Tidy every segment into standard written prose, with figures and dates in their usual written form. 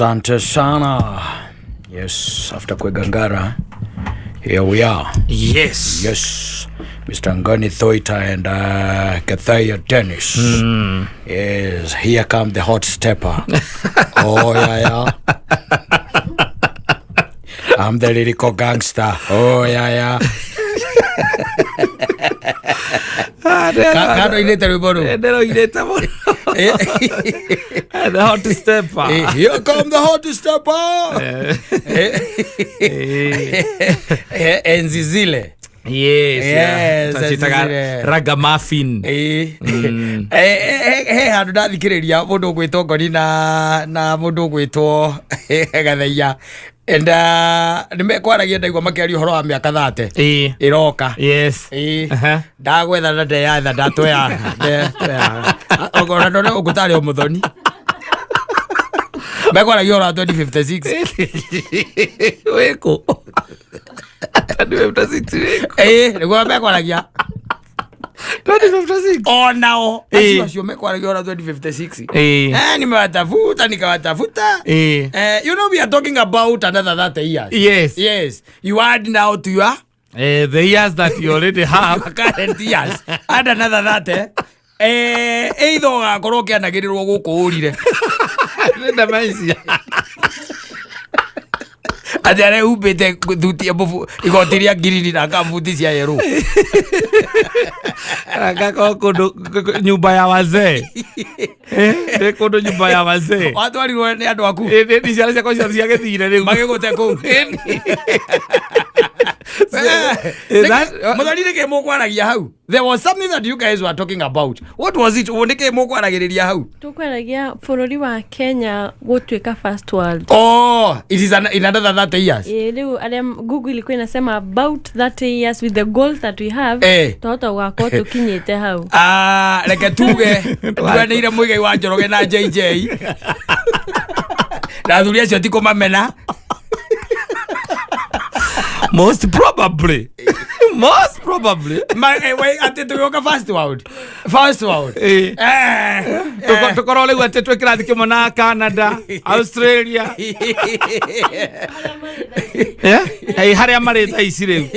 Asante sana. Yes, after Kwegangara, here we are. Yes. Yes. Mr. Ngani Thoita and Gitahi Dennis. Yes, here come the hot stepper. Oh, yeah. I'm the lyrical gangster. Oh, yeah. Kano ileta riboro. Nero ileta mo. The hot stepper. Here come the hot stepper. Enzi zile. Yes. Ragamuffin. Handu ndathikiriria mundu gwitwo Ngoni na mundu gwitwo Gathaia. And nimekwaragia ndaigua makiaria uhoro wa miaka 30 iroka. Yes. Ndagwetha na ndeyatha ndatwea ogora ndone ugutari umuthoni mekwaragia uhoro wa 2056 weko 2056 niguo mekwaragia 2056 onao acio mekwaragia uhoro wa 2056 nimewatafuta nikawatafuta. You know we are talking about another 30 years. Yes, you add now to your the years that you already have current years, add another 30. Either gakorwo kianagirirwo guku urire nenda maisia ajare ubete thuti abu igotiria green na kambuti cia yero akako kodo nyumba ya wazee kodo nyumba ya wazee watu alirwo ni andu aku ni ciana cia kocia cia githire riu magigute ku mutharire ke mukwaragia hau. There was something that you guys were talking about. What was it? Woneke mukwaragiria hau tukwaragia bururi wa Kenya gutwika first world. Oh, it is in another 30 years. Riu Google ilikuwa inasema about 30 years with the goals that we have. Toto wako tukinyete hau. Like tuge tuaneire Muigai wa Njoroge na JJ na thuria cio tiko mamena. Most probably wait ati tuyoka first world tukorole gwate twekirathi kimo na Canada, Australia haria mari thaisi riu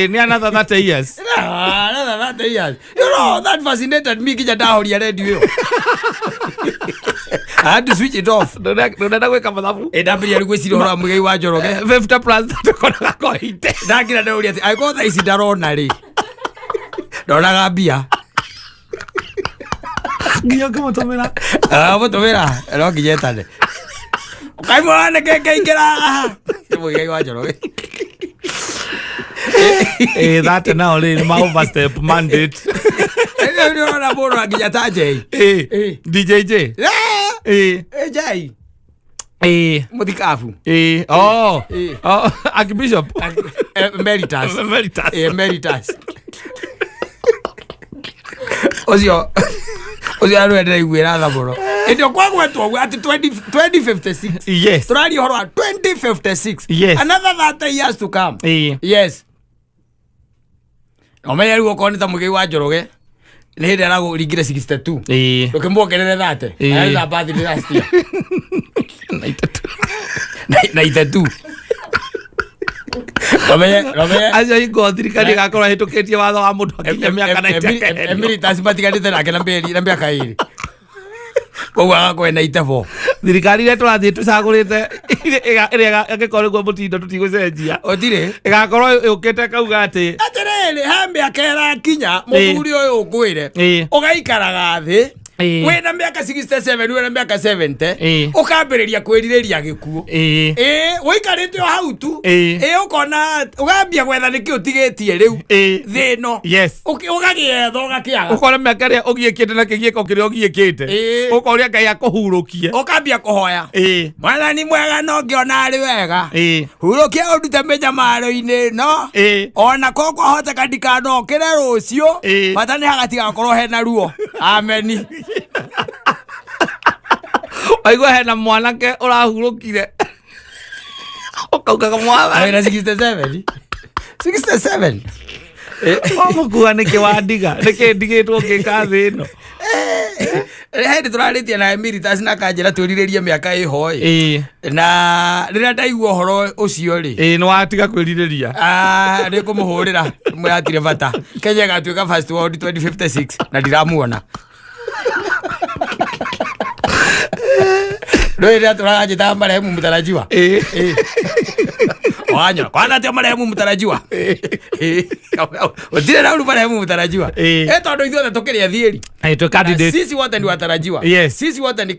ni another 30 years. Another 30 years. You know, that fascinated me kija ndahoria radio. I had to switch it off. Ndona gweka mathabu ndambia gwicira hora Muigai wa Njoroge 50 plus tukona koite ndakira ndauria ati aiko tha ici ndarona ri ndonaga mbia ngiyo kumutumira mutumira no nginyetane kai mwana keke ingira Muigai wa Njoroge that now le ma overstep mandate ndio na bora nginya taje DJJ Jai Mudikafu Archbishop Emeritus Ozio arwenda igwira thaburo ndio kwagwetwo ati 2056. Yes, turari horo 2056. Yes, another 30 years to come. Yes, omeya ruo konita Muigai wa Njoroge ni hindi arago ringire 62 ukimwokerere 30 aenda bathi ni last year 92 Omeya aja iko thirikari gakora hitukitie watho wa mundu akinya miaka 90 emeritus matiganite nake na miaka 2 koguo agakwenda itebo thirikari ile turathie tucagurite iria agikore gwo mutindo tutigũcenjia otire igakorwo yukite kauga ati atiriri ha miaka irakinya muthuri uyu ukwire ugaikaraga thi wena miaka 67 wena miaka 70 ukambiriria kwiriria gikuo wikarite hau tu ukona ugambia gwetha niki utigitie riu thino ugagietha ugakiaga ukona miaka ria ugiekite na kigieko kiria ugiekite ukoria Ngai akuhurukie ukambia kuhoya mwathani mwega no ngiona ari wega hurukia udute menyamaro-ini no ona koko hoteka ndikanokire rucio matani hagatigakorwo hena ruo ameni aigua hena mwanake urahurukire ukaugaga mwana wena 67 mukuga niki wandiga niki ndigitwo ngika thi ino Hindi turaritie na Emeritus na kanjira twirirerie miaka iho na rira ndaigua horo ucio ri no atiga kwirireria ni kumuhurira mwatire bata Kenya gatuika first world 2056 na ndiramuona Rwira turajita marehemu mtarajiwa Wanya kwana te marehemu mtarajiwa Otire na marehemu mtarajiwa tondu ithuothe tukiri athieri to candidate sisi wote ni watarajiwa sisi wote ni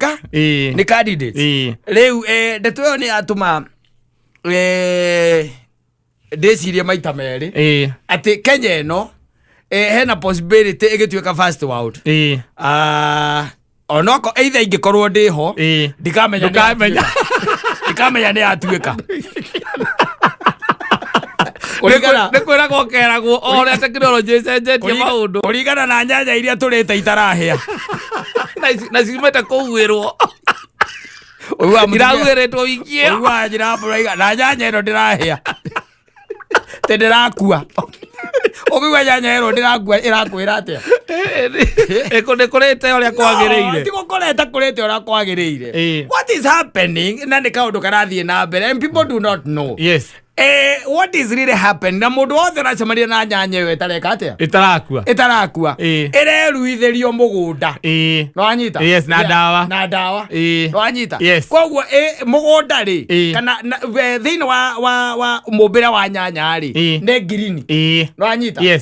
candidate riu ndeto yo ni atuma ndecirie maita meri ati Kenya ino hena possibility igituika first world onoko either ingikorwo ndiho ndikamenya ni atuika Nikwira gokeragwo ore technology cenjetie maundu urigana na nyanya iria turite itarahia na cimete kuwirwo irawiritwo ingie njira na nyanya ino ndirahia te ndirakua Ogiwa nyanya ero ndirakua irakwira atia eko oria kwagiriire tigo koreta kurete oria kwagiriire what is happening na ni kaundu karathie na mbere and people do not know what is really happening na mundu wothe racemaria na nyanya we tareka atia itarakua ireruitherio mugunda no anyita na dawa no anyita koguo mugunda ri kana thiini wa mumbira wa nyanya ri ne green no anyita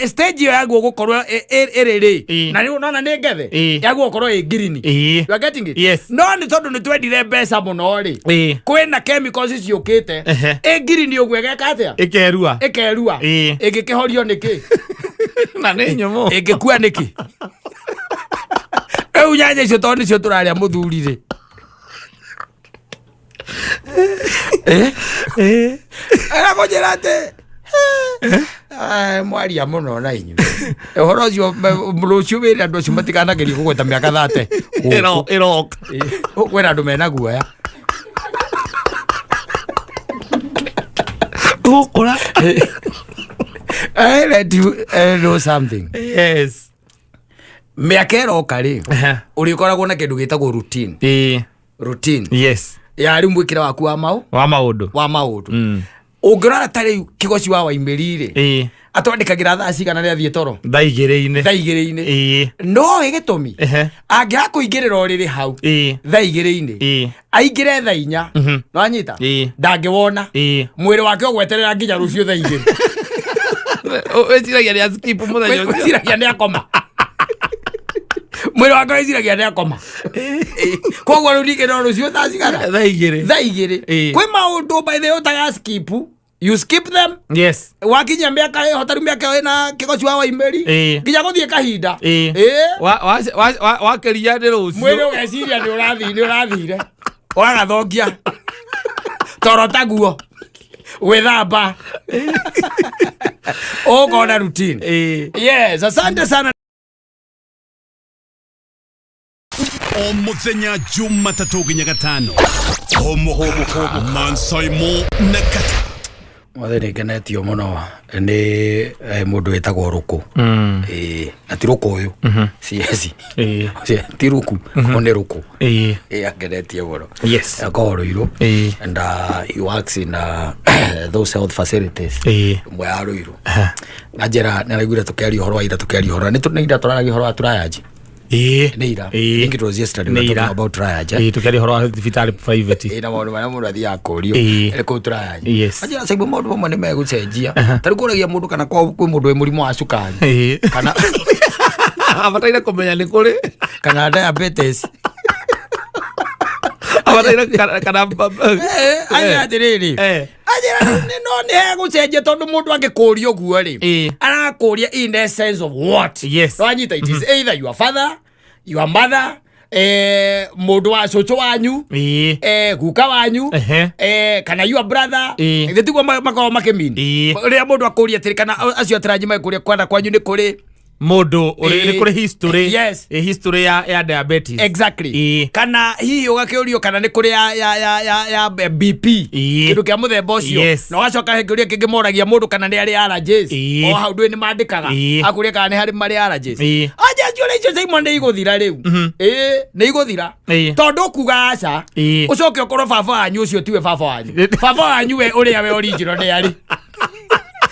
stage yo yaguo gukorwo iriri na ni unaona ni ngethe yaguo gukorwo green you are getting it no ni tondu ni twendire mbeca muno ri kwina chemicals ciukite green yo gwegeka atia ikerua igikihorio niki na ni nyomo igikua niki eu nyanya icio tondu cio turaria muthuri ri era kujirate mwaria muno na inyu horo cio rucio wira andu acio matikanageria kugweta miaka 30 irok kwina andu mena guoya gukura I let you know something miaka iroka ri urikoragwo na kindu gitagwo routine ya riu mwikira waku wa maundu ungirora tari kigoci wa waimerire atwandikagira thaa cigana ria thietoro thaa igiri-ini no igitumi angira kuingirira oriri hau thaa igiri-ini aingire thaa 4 no anyita ndangiwona mwiri wake ogweterera nginya rucio thaa igiri weciragia ni skip muthenya weciragia ni akoma mwiri wake weciragia ni akoma koguo rurike no rucio thaa cigana thaa igiri kwi maundu by the utaga skip you skip them wakinya miaka hotaru miaka ina kigoci wa waimeri nginya guthie kahinda wakeria ni rucio mwiri ugeciria ni urathire uragathongia torota guo withamba ukona routine yes asante sana o muthenya Jumatatu nginya Gatano Mansaimo na Kata Mwathani ngenetio muno ni mundu wetagwo ruku ati ruku uyu siesi ti ruku one ruku agenetie muno akoruiru and he works in those health facilities mwe aruiru najera naraigura tukiaria horo ira tukiaria horo ni tunaida turaragia horo aturayaji Neira. I think it was yesterday we were talking about triage. To carry her vitali private. Na maundu maria mundu athia kurio. Ere ku triage. Ajira saibu maundu mamwe ni megucenjia. Tari kuragia mundu kana kwi mundu we murimu wa cukari. Kana abataira kumenya ni kuri kana diabetes. Abataira kana ajira tiriri. Ajira no ni hegucenjia tondu mundu angikurio guo ri. Arakuria in the sense of what? Yes. Anyita it is either your father, your mother, mundu wa coco wanyu, guka wanyu, kana your brother. Thitiguo makorwo makimini. Ria mundu akuria tiri kana acio atranji maikuria kwanda kwanyu ni kuri modo uri kuri history yes history ya diabetes exactly kana hi ugakiurio kana ni kuri ya BP kindu kia muthemba ucio no gacoka hekiuria kingi moragia mundu kana ni ari allergies o hau ndwe ni mandikaga akuria kana ni hari mari allergies aja njore icio Simon ni iguthira riu ni iguthira tondu kuga aca ucoke ukorwo baba wanyu ucio tiwe baba wanyu baba wanyu we uria we original ni ari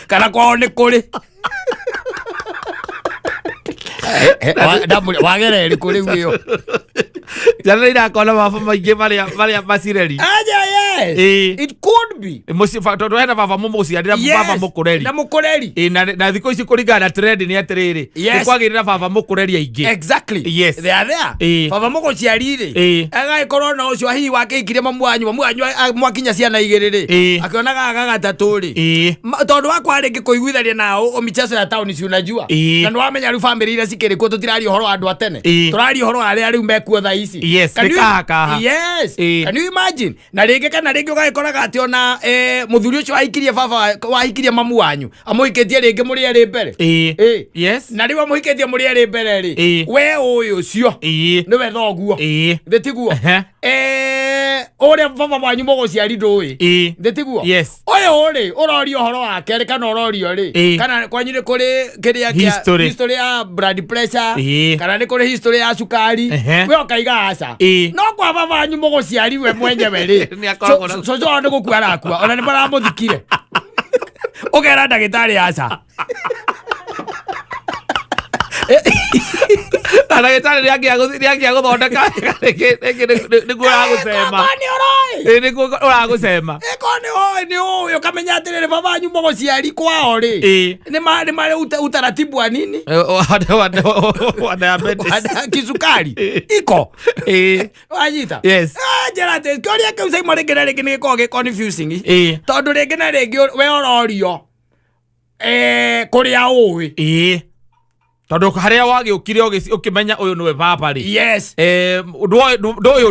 kana kwao ni kuri wagereri kuri wio jana ira kona baba maingi maria masireri it could be musi factor hena baba mumuciarira baba mukureri na mukureri na thiko ici kuringana trend ni atiriri ni kwagirira baba mukureri aingi exactly yes they are there baba muguciarire agaikorwo na ucio hihi wake ikire mamu wanyu mwakinya ciana igiriri akionaga gagatatu ri tondu wakwa ringi kuiguithania nao omichezo ya town ci unajua na ndo wamenya ru family ira cikiri ku tutirari horo andu atene turari horo ari riu mekuo tha ici yes yes can you imagine na ringi kana ringi ugaikoraga ati ona muthuri ucio aikirie baba waikirie mamu wanyu amuiketie ringi muri ari mbere yes na riu amuiketie muri ari mbere ri we uyu ucio niwe thoguo ndetiguo ore baba wanyu muguciari ndui ndetiguo yes uyu ri urorio horo wake kana urorio ri kana kwanyu ni kuri kiria kia history ya blood pressure kana ni kuri history ya sukari we okaiga aca no kwa baba wanyu muguciari we mwenyewe ri so ni gukua arakua ona ni maramuthikire ugera ndagitari aca ana gitari riagia guthondeka niguo uragusema niguo uragusema ni uyu kamenya atiriri baba wanyu muguciari kwao ri ni mari utaratibu wa nini wa diabetes kisukari iko wanyita yes jerate koria ke usai mari gena ringi ni ko confusing tondu ringi na ringi we ororio kuria uwi tondu haria wagi ukire ukimenya uyu niwe papa ri yes ndoyo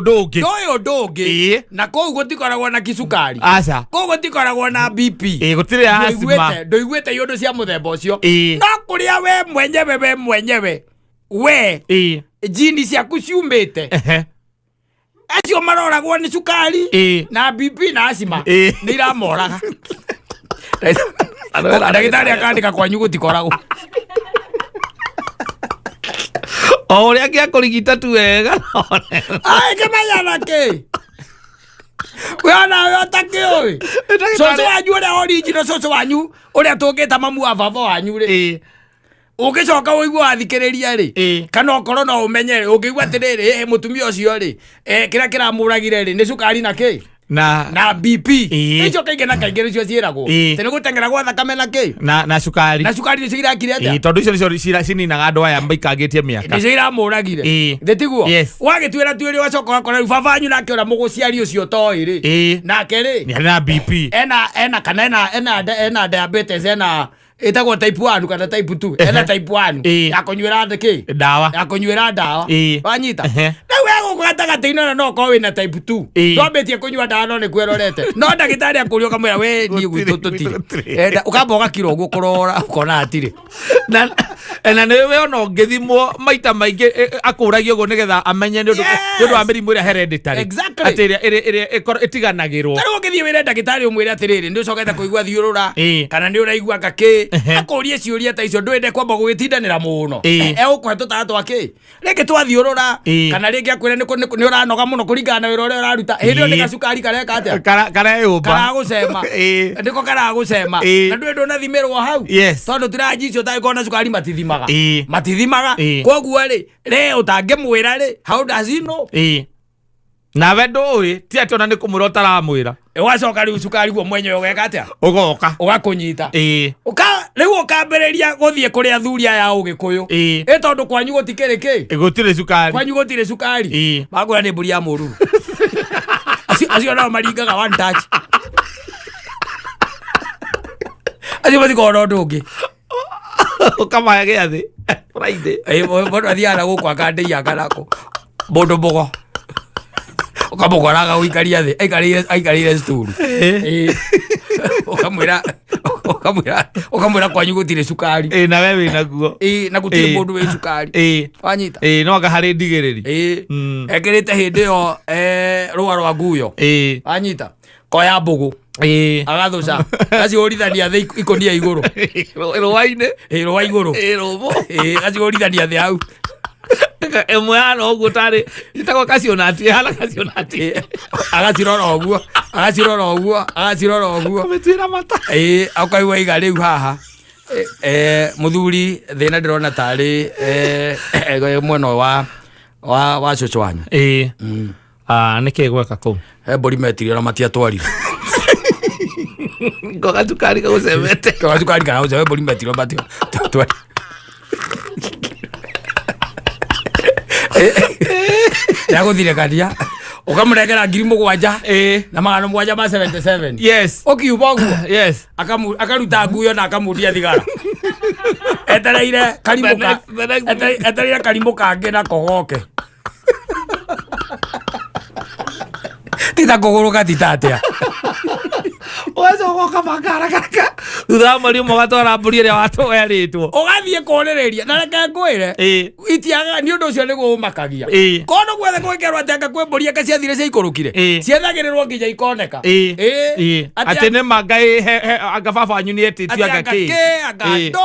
ndungi na kou gutikoragwo na kisukari aca kou gutikoragwo na BP gutire asthma ndoiguite yundu cia muthemba ucio no kuria we mwenyewe we jini ciaku ciumite acio maroragwo ni sukari na BP na asthma ni iramoraga ndagitari akandika kwanyu gutikoragwo oria kia kurigita tu wega ai kemanya nake wana yotake oi soso wanyu ore original soso wanyu ore atungita mamu wa baba wanyu ri ugicoka uigua athikiriria ri kana okoro no umenye ungigua atiriri mutumia ucio ri kira kiramuragire ri ni sukari na ki na BP icio kaigena kaigere cio ciiragwo tene gutengera gwa thakame na ki na sukari ni ciira kire atia tondu icio cio cininaga andu aya maikangitie miaka ni ciira muragire ndetiguo wagitwira twiri wacoka wakora baba wanyu nake ora muguciari ucio toi ri nake ri na BP ena kana ena diabetes ena etagwo type 1 kana type 2 ena type 1 ya kunywera ndiki dawa wanyita na wewe gugatagatĩinĩ no ko wina type 2 ndwambetie kunywa dawa no nĩ kwerorete no ndagĩtarĩ akũrio kamwĩra we ni gwitũ tũtirĩ ukamba ũgakira ũguo kũrora ukona atire na nĩwe ona ũngĩthimwo maita maingĩ akũragio ũguo nĩgetha amenye nĩ ũndũ wa mĩrimũ ĩrĩa hereditary atĩ ĩrĩa ĩtiganagĩrwo tarĩ ũngĩthiĩ wĩre ndagĩtarĩ ũmwĩre atĩrĩrĩ nĩ ũcokete kũigua thiũrũra kana nĩ ũraigua ngakĩ akũrie ciũria ta icio ndwende kwamba gũgĩtindanĩra mũno ũkũhe tũtara twakĩ rĩngĩ twathiũrũra kana rĩngĩ akwĩre nĩ ũranoga mũno kũringana na wĩra ũrĩa ũraruta hĩndĩ ĩyo nĩ gacukari kareka atĩa karagũcema ndĩko karagũcema na ndwĩ ndũnathimĩrwo hau tondũ tiraji icio tagĩkorwo na cukari matithimaga koguo rĩ ũtangĩmwĩra rĩ how does he know nawe ndũĩ ti atĩ ona nĩ kũmwĩra ũtaramwĩra wacoka rĩu cukari guo mwenyewe ũgeka atĩa ũgakũnyita rĩu ũkambĩrĩria gũthiĩ kũrĩ athuri aya ũgĩkũyũ tondũ kwanyu gũtikĩrĩ kĩ gũtirĩ cukari kwanyu gũtirĩ cukari magũra nĩ mbũri ya mũruru acio nao maringaga one touch acio mathikorwo na ũndũ ũngĩ ũkamahe gĩathĩ Friday mũndũ athiaga na gũkũ akandĩia kanako mũndũ mbogo ũkamũkoraga gũikaria thĩ aikarĩire sturu ũkamwĩra Okamwira kwanyu gutire cukari. Na wewe naguo. Na gutire mundu we cukari. Wanyita. No anga hari ndigiriri. Ekirite hindi yo rwa rwa nguyo. Wanyita. Koya mbugu. Agathuca. Gaciorithania thi ikonia iguru. Rwaine. Rwa iguru. Robo. Gaciorithania thi hau. Emwe ano uguo tari itagwo kacionati hala kacionati. Agacirora oguo. Ametira mata. Akaigua iga riu haha. Muthuri thina ndirona tari mwena wa cucu wanyu. Niki gweka ku. Mburi metirio na matiatwarire. Ngoga tukari ka usemete. Ngoga tukari kana usemete mburi metirio matiatwarire. Yaguthire kadia ukamurengera 7,000 na 777. Yes. Okiuba guo. Yes. Akaruta nguyo na akamuria thigara. Etereire karimũ kange na kogoke. Tita kũgũrũ gatitatea. Wazo goka makara kaka. Thutha mari mo gatwara mburi ria watu eritwo. Ugathie kurereria na reke ngwire. Itiaga ni undu ucio niguo umakagia. Kono gwethe gwikerwa atanga kwe mburi akaciathire cia ikurukire. Ciethagirirwo nginya ikoneka. Ati ne magai agababa anyu ni etitio agake. Agando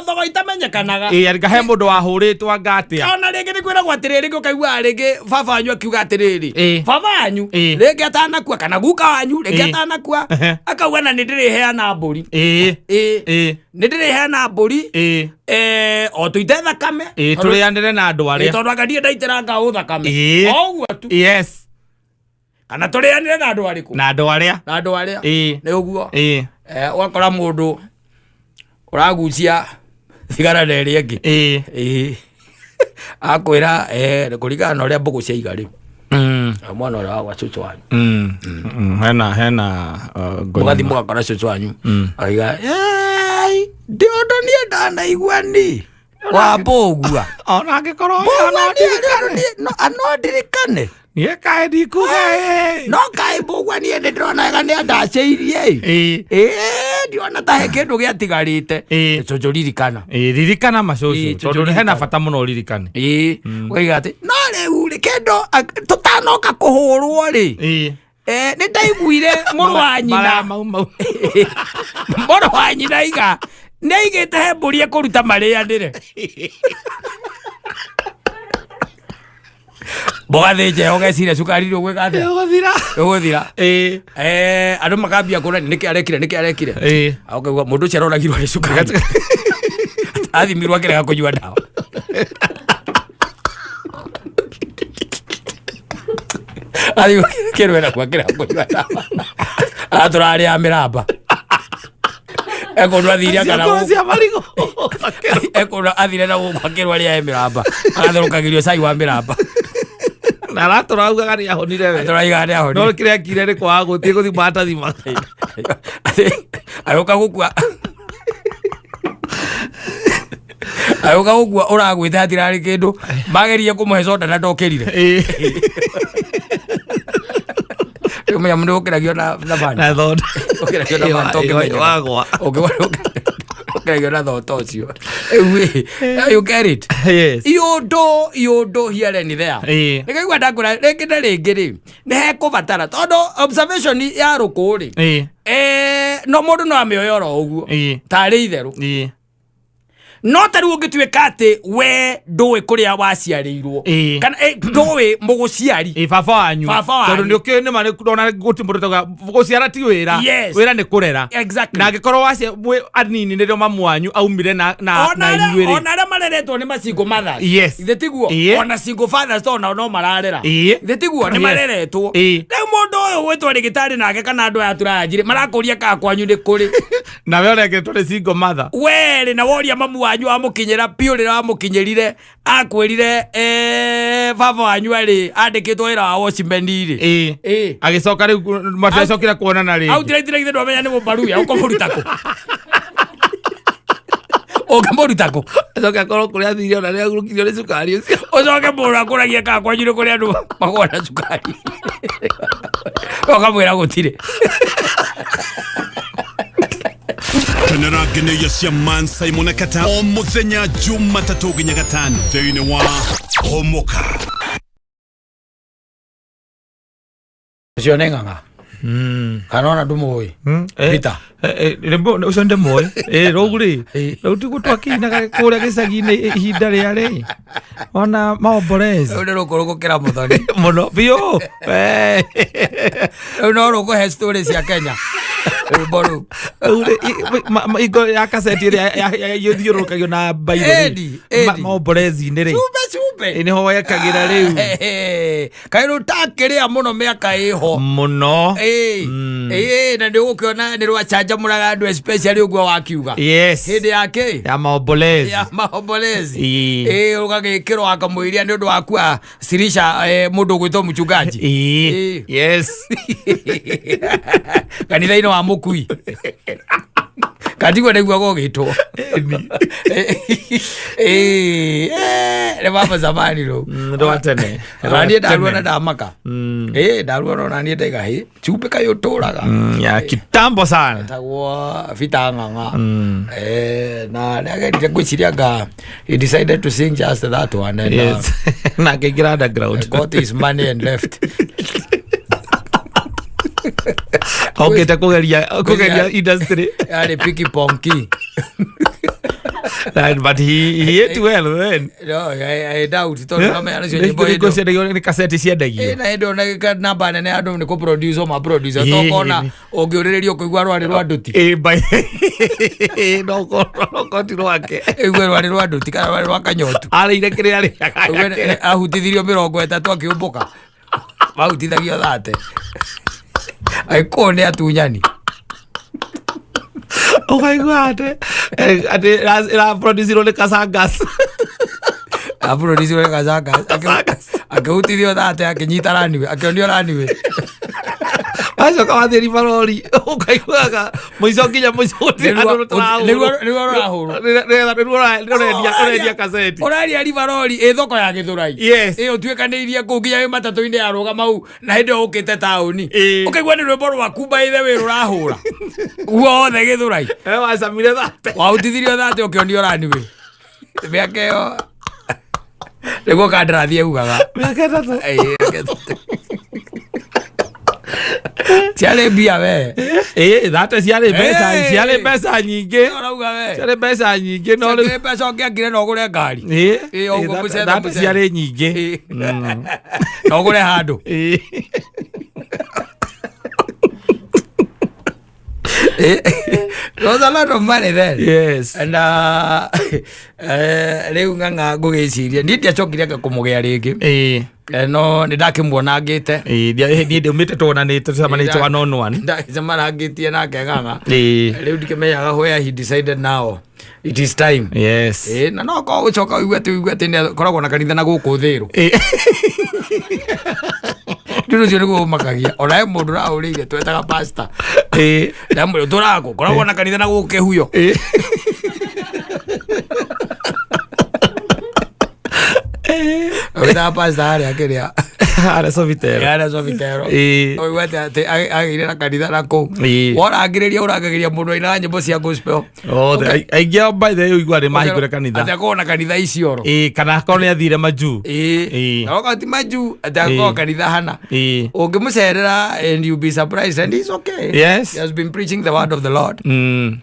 thogo itamenyekanaga. Arika he mundu wahuritwo angatia. Ona ringi ni kwira gwatiriri gukaigua ringi baba anyu akiuga atiriri. Baba anyu ringi atanakua kana guka wanyu ringi atanakua. Akauga na nindiriheana mburi. Nindiriheana mburi. O tuite thakame. Turianire na andu aria. Tondu akadie ndaitiranga uthakame. Oguo tu. Yes. Kana turianire na andu ariku. Na andu aria. Ni uguo. Wakora mundu uragucia thigara nderi ingi. Akwira kurigana na uria mbugu cia igari. Mwana ora wa cucu wanyu. Hena mugathi mugakora cucu wanyu. Aiga ndiondo nie ndanaigua ni wa mbugua. Ona angikorwo anondirikane. Nie kae ndikuga no kae mbugua nie ndirona ni andaceirie. Ndiona ta he kindu giatigarite. Cucu ririkana. Ririkana macucu. Tondu hena bata muno ririkane. Oiga ati no riu kindu tutanoka kuhurwo ri. Ni ndaiguire muru wa nyina. Muru wa nyina iga neigite he mburi ekuruta marianire. Bogathe ogecire cukari ri gwikate. Uguthira. Andu makambia kurani niki arekire. Akaigua mundu ucio aroragirwo ni cukari. Athimirwo akirega kunyua dawa. Ari kirwera kwa kira kunyua dawa. Aturari a miramba. Eko ndwathiria kana eko athire na gukwa kirwa ria miramba. Agathurukagirio cai wa miramba. Na ratura auga gari ahonire we. Aturaiga ni ahonire. No kire kire ni kwa guthie guthi mata thima. Ayoka gukua. Ayoka gukua uragwite hatirari kindu. Magerie kumuhe soda na ndokirire. Mya mundu ukiragio na bani. Na thonda. Ukiragio na bani tokimenya. Wagwa. Ukiragio na thonda ucio. You get it? Yes. Iondo here ni there. Nikaigua ndakura ringi ri. Ni he kubatara. Tondu observation ya ruku ri. No mundu no amioyoro uguo. Tari itheru. No taru ungituika ati we ndui kuria waciarirwo kana ndui muguciari baba wanyu tondu ni ukini mane ndona guti mundu toga guciara ti wira wira ni kurera na angikorwo wacia anini nirio mamu wanyu aumire na inyuiri ona ara mareretwo ni macingo mothers ithe tiguo ona single fathers tona no mararera ithe tiguo ni mareretwo riu mundu uyu gwitwo rigitari nake kana andu aya turayanjire marakuria ka kwanyu ni kuri na we uregetwo ni single mother weri na woria mamu wanyu amukinyira piuri ra amukinyirire akwirire baba wanyu ari andikitwo wira wa washimendiri agicoka riu matacokira kuonana ri au tire ndo amenya ni mubaruya uko murutako okamurutako acoka korwo kuria athire ona ria gurukirio ni cukari ucio ucoke mundu akuragia ka kwanyu kuria andu magona cukari okamwira gutire Naragene ya Mansaimo na Kata o muthenya Jumatatu nginya gatano thĩinĩ wa HUMUKA. Cionenganga. Kanona ndumoi. Peter. Rembo usonde moy. Roguri. Rauti gutwakina kuria gicagi-ini ihinda riari. Ona maomborezi. Uri rukurugukira muthoni. Muno biyo. No rukuhe stories ya Kenya. Boru. Igo ya kaseti ya yothiurukagio na bairo. Maomborezi nire. Sube. Ni ho yakagira riu. Kairo takiria muno miaka iho. Muno. Na ndigukiona ni rwachanja muraga andu especially ugwa wakiuga. Yes. Hindi yake. Ya maombolezi. Ya maombolezi. Ugagikirwo akamwiria ni undu waku sirisha mundu gwitwo mchungaji. Yes. Kanitha-ini wa mukui. Katigwa niguo gogitwo. Ne baba zamani ro. Ndo atene. Rani ndaruona ndamaka. Ndaruona nani ndaiga hi. Chupe kayo turaga. Ya kitambo sana. Tagwa vita nganga. Na ndagenda gwicirianga he decided to sing just that one and yes. Na kegira underground. Got his money and left. Okay, kugeria industry. Ari picky ponky. But he ate well then. No, I doubt it. Don't know sio nyimbo hiyo. Niko sio ni cassette ciendagia. Na ndo na namba nene andu ni ko producer ma producer to kona ongiurirerio kuigwa rwari rwa nduti. By no koti rwake. Igwe rwari rwa nduti kana rwari rwa kanyotu. Ari ire kire ari. Ahutithirio 30 akiumbuka. Mahutithagio thate. Aikone atunyani. Oh my god. Ate la producer le kasangas. A producer le kasangas. Akahutithio thate akinyita raniwe, akionio raniwe. Acho kwa theri barori. Ukaiguaga muico nginya muico ndia kaseti. Orari ari barori thoko ya Githurai. Yes. Utwikanirie ku nginya matatu-ini ya ruga mau na hindi ukite tauni. Ukaigua ni rwimbo rwa kuba ithe wi rurahura. Guothe Githurai. Wasamire thate. Wautithirio thate ukionio raniwe. Miaka yo. Niguo kandrathi eugaga. Miaka tatu. Ciale bia we. That ciale pesa nyingi. Orauga we. Ciale pesa nyingi no le pesa ongiangire no gure ngari. Ogo mucetha that ciale nyingi. No gure handu. Those a lot of money then. Yes. And reu nganga ngugiciria ndi ndiacokire kumugea ringi. No nindakimwona ngite. Ndi umite tuonanite samanite one on one. Ndakimana ngitie nake nganga. Reu ndikimenyaga where he decided now it is time. Yes. Na no ko ucoka uigwete ni koragwo na kanitha na guku thiru. Ndio ndio ngo makagia. Ona mundu ra urige twetaga pastor. Ndamwe turako koragwo na kanitha na guke huyo. Wenda pastor ari akiria. Ara sovitero. Oigwete ati agire na kanitha na ku. Orangiriria urangagiria mundu ina nyimbo cia gospel. Aigia by the way igware mahigure kanitha. Ati akona kanitha icioro. Kana akona athire maju. No ti maju ati akona kanitha hana. Ungimucerera and you be surprised and it's okay. Yes. He has been preaching the word of the Lord. And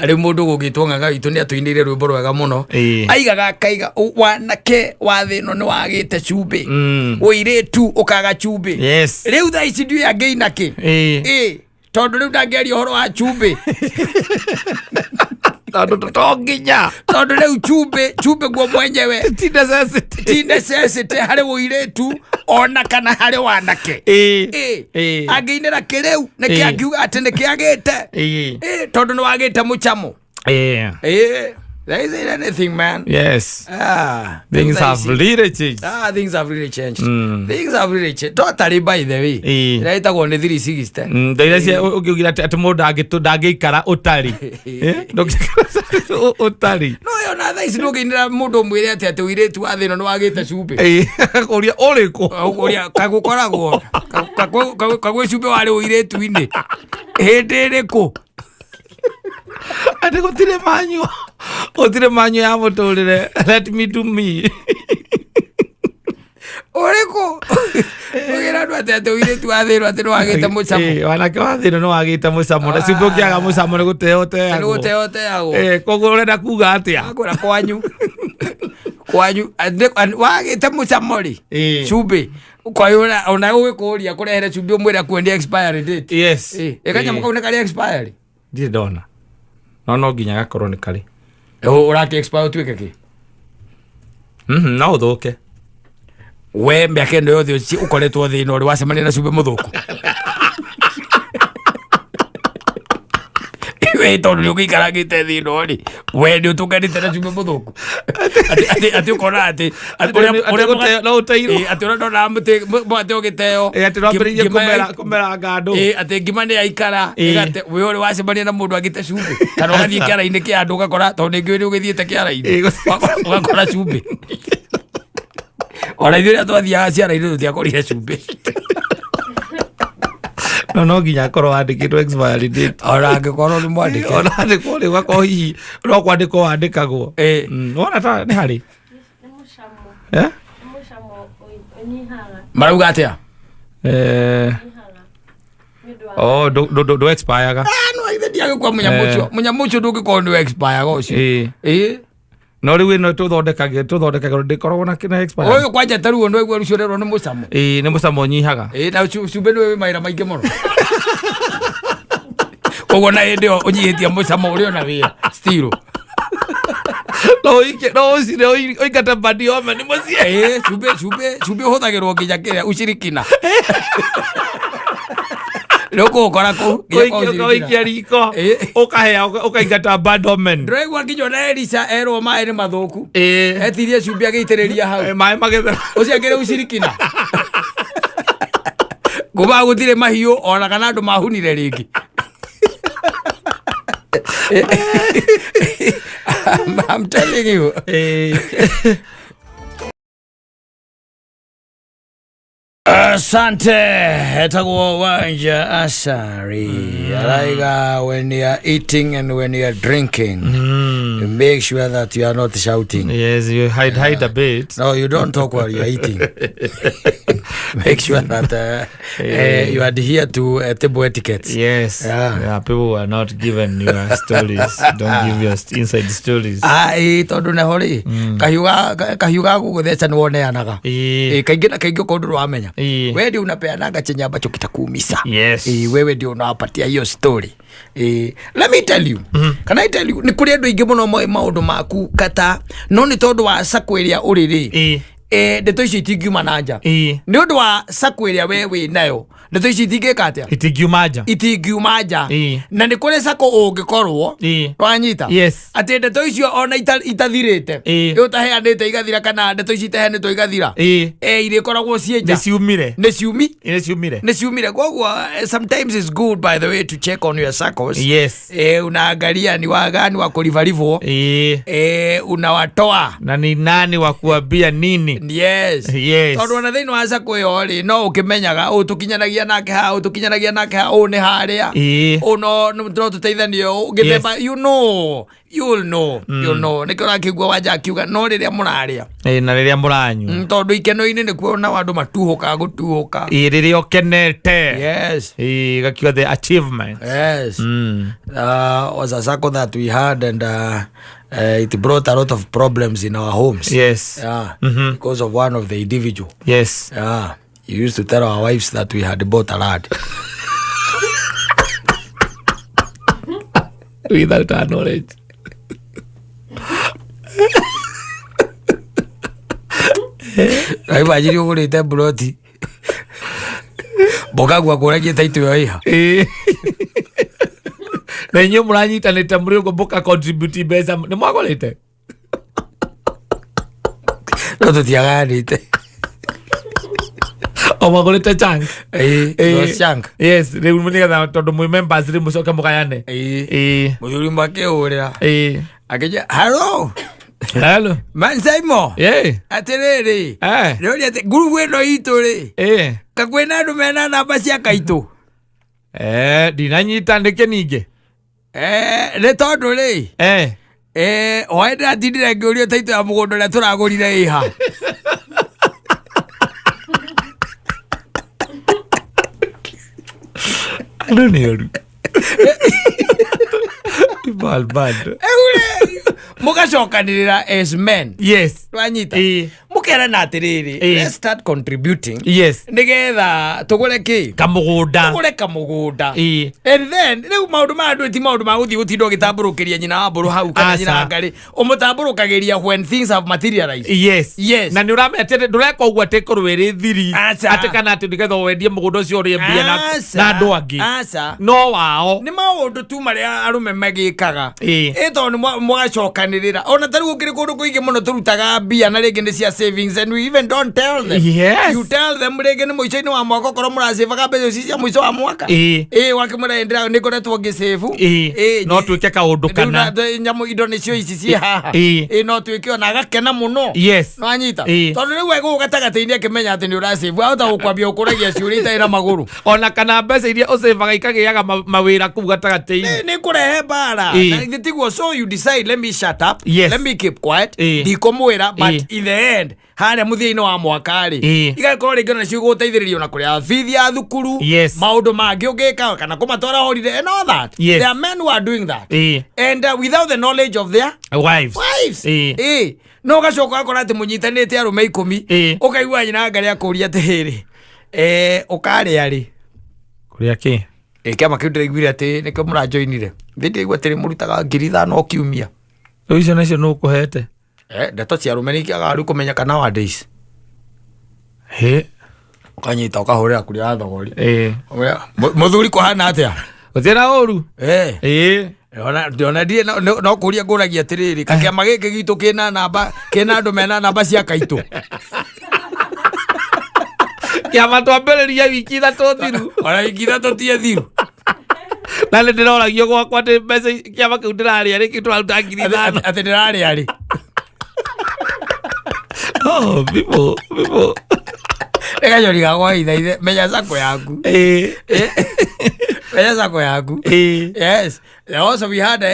ari mundu gugitwo nganga itu ni atuinire rwimbo rwega muno. Aigaga kaiga wanake wa thino ni wagite cubi. Uire tu ukaga cubi. Yes. Riu tha ici ndiu angeina ki. Tondu riu ndangeria horo wa cubi. Tondu riu cubi guo mwenyewe ti necessity hari uire tu ona kana hari wanake. Angeinira kiriu niki akiuga ati niki agite. Tondu ni wagite muchamo. There isn't anything, man. Yes. Things have really changed. Things have really changed. Things have really changed. Totally, by the way. Iraita kwa 360. Ndairacia ukiugira ati mundu angiikara utari. Utari. No yo na tha ici nduginira mundu mwire ati uiretu wa thino ni wagite cubi. Kuria uriko. Kuria kagukoragwo. Kagwe cubi wari uiretu-ini. Hindi iriku. ati gutire manyu ya mutulire let me to me Oreko ogira ndo ate uire tu athiro ati no agite mucamo wanake wathiro no agite mucamo na cibo kiaga mucamo ni guteote yago koguo urenda kuga atia akora kwanyu wagite mucamo ri cubi kwa ona gwikuria kurehere cubi umwira kwendia expiry date yes ekanya kau ne kali expiry ndi ndona no nginya gakorwo ni kali urati expire twike ki no uthuke we mbiaka ĩno yothe ũci ũkoretwo thĩna ũrĩ wacemania na cumbĩ mũthũku we tondũ nĩ ũgĩikaragĩte thĩna ũrĩ we nĩ ũtũnganĩte na cumbĩ mũthũku atĩ ũkona atĩ ũrĩa ndonaga mũtĩ ũgĩteo atĩ rwambĩrĩirie kũmeranga andũ atĩ ngima nĩ yaikara we ũrĩ wacemania na mũndũ agĩte cumbĩ kana ũgathiĩ kĩara-inĩ kĩa andũ ũgakora tondũ nĩngĩ nĩ ũgĩthiĩte kĩara-inĩ ũgakora cumbĩ ona ithuĩ rĩrĩa twathiaga ciara-inĩ tũtiakorire cumbĩ no nginya akorwo wandĩkĩtwo expiry date ona angĩkorwo nĩ mwandĩke ona andĩkwo rĩ ũgakorwo hihi no kwandĩkwo wandĩkagwo wona ta nĩ harĩ marauga atĩa ndũ expire-ga no ithe ndiagĩkwa mũnyamũ ũcio ndũngĩkorwo nĩ expire-ga ũcio no rĩu ĩno tũthondekagĩrwo ndĩkoragwo na expire ũyũ kwanja taruo nĩ waigua rũciorerwo nĩ mũcamo nĩ mũcamo ũnyihaga na cumbĩ nĩwe wĩ maĩra maingĩ mũno koguo na hĩndĩ ĩyo ũnyihĩtie mũcamo ũrĩ ona wĩra still no ũcire ũingate bandi ome nĩ mũciĩ cumbĩ ũhũthagĩrwo nginya kĩrĩa ucirikina Loko ikia riko ukahea ukaingata badomen ndregwa nginya na Elisa ero maĩ nĩ mathũku etirie cumbĩ agĩitĩrĩria hau maĩ magethera ũcio akĩrĩ ucirikina ngũba gũtirĩ mahiũ ona kana andũ mahunire rĩngĩ I'm telling you Asante, etagwo wanja asari. Alaiga, when you are eating and when you are drinking, you make sure that you are not shouting. Yes, you hide a bit. No, you don't talk while you are eating. Make sure that you adhere to table etiquette. Yes. Yeah, people are not given your stories. Don't give your inside stories. Tondu na hori. Kahiuga gugutheca ni woneanaga. Kaingĩ na kaingĩ kondu rwamenya. Wewe ndio unapeanaga chenye ambacho kitakuumiza. Yes. Wewe ndio unawapatia hiyo story. Let me tell you. Can I tell you? Ni kuri andu ingi muno maundu maku kata no ni tondu wa sako iria uriri. Ndeto ici itingiuma na nja. Ni undu wa sako iria wewe nayo. Ndeto ici itingĩka atĩa? Itingiuma nja. Na nĩ kũrĩ sako ũngĩkorwo wanyita atĩ ndeto icio ona itathirĩte ũtaheanĩte igathira kana ndeto ici itaheanĩtwo igathira irĩkoragwo ciĩ nja nĩ ciumire. Koguo sometimes it's good by the way to check on your circles. Unaangalia ni wagani wa kulivalivo unawatoa na ni nani wa kuambia nini. Tondũ ona thĩinĩ wa sako ĩyo rĩ no ũkĩmenyaga ũtukinyanagia nake ha utukinyanagia nake ha one haria uno no tuteithanio ngithemba you'll know nikora kigwa wanja kiuga no riria muraria na riria muranyu tondu ikeno-ini ni kuona andu matuhuka gutuhuka riria ukenete gakiwa the achievement was a circle that we had and it brought a lot of problems in our homes because of one of the individual you used to tell our wives that we had bought a lad without our knowledge. Imagine ugurite broti boga gwa kuragia taitu yo iha na nyo muranyitanite muri ugo boka contribute beza ni mwagorite no tutiaganite omagorite chunk chunk rĩu nĩgetha tondũ mwĩ members rĩ mũcoke mũgayane mũthuri makĩũrĩra akĩnja hello Mansaimo atĩrĩrĩ rĩũria atĩ ngurubu ĩno itũ rĩ kakwĩna andũ mena namba cia kaitũ ndinanyita ndĩke ningĩ nä tondå rä oä ndä ratindire ngä å rio taitå ya må gå ndå rä a tå ragå rire iha andå nä oru balband må gacokanä rä ra as men yes rwanyita må kerana atä rä rä let's start contributing yes nä getha tå gå re kä kamå gå nda and then rä u maå ndå ma andå ti maå ndå ma gå thiä gå tinda å gä tambå rå kä ria nyina wa mbå rå hau kana nyina ngarä å må tambå rå kagä ria when things have materialized yes na nä å ramete ndå reka å guo atä korwo ä rä thiri atä kana atä nä getha wendie må gå ndå å cio å rä mbia na andå angä no wao nä maå ndå tu marä a arå me magä kaga tondå må gacokanä rä ra ona tarä gå kä rä kå ndå kå ingä må no tå rutaga mbia na rä ngä nä cia savings and we even don't tell them you tell them rä ngä nä må ico-inä wa mwaka korwo må racabaga mbeca ci cia må ico wa mwaka wakä må rendera nä ngoretwo ngä cabu no twä ke kaå ndå kana nyamå indo nä cio ici ciä haha no twä ke ona agakena må no no anyita tondå rä u egå gatagatä-inä akä menya atä nä å racabu ahota gå kwambia gå kå ragia ciå rä itarä na magå rå ona kana mbeca iria å cabaga ikagä aga mawä ra kuu gatagatä-inä nä kå rehe mbara gä tiguo so you decide let me shut up let me keep quiet ndikå mwä ra but in the end harä må thia-inä wa mwaka rä igagäkorwo rä ngä ona cio gå teithä rä ria ona kå rä a bithi ya thukuru maå ndå mangä å ngä ka kana kå matwara holiday and all that there are men who are doing that and without the knowledge of their wives no å gacoka gakora atä må nyitanä te arå me 10 å kaigua nyina ngarä akå ria atä rä å karä a rä kå rä a kä kä ama kä u ndä raiguire atä nä kä må ranjoinire thä ndä raigua atä rä må rutaga 5,000 o kiumia rä u icio nacio nå kå hete ndeto cia rå me nä ikäaga rä u kå menyeka nowadays ukanyita ukahå rä ra kå rä a thogori må thuri kå hana atä a gå tä ra å ru ndona ndirä no kå ria ngå ragia atä rä rä kakä ama gä kä gitå kä na andå mena namba cia kaitå kä ama twambä rä ria wiki ithatå thiru ona wiki ithatå tie thiru na nä ndä roragio gwakwa atä mbeca kä ama kä u ndä rarä a rä kä tå raruta 5,000 atä ndä rarä a rä nä gacori gagwa ithaithe menya sako yaku menya sako yaku yes also we had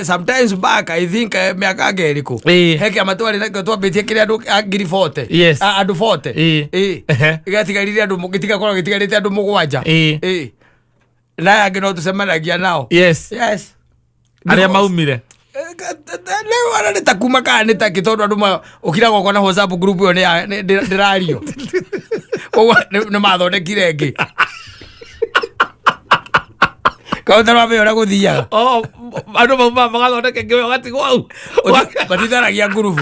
sometimes back I think miaka ngä rä kå he kä ama twarä nakio twambä tie kä rä andå 40 andå 40 igatigarire andå gä tigakorwo gä tigarä te andå 7 na angä no tå cemanagia nao arä a maumire leo ana nä ta kuma kana nä ta kä tondå andå å kiraga å kona WhatsApp group ä yo ndä rario koguo nä mathondekire ngä kaå ramenya å rä a gå thiaga andå mauma magathondeke ngä gatigwo au matitharagia ngurubu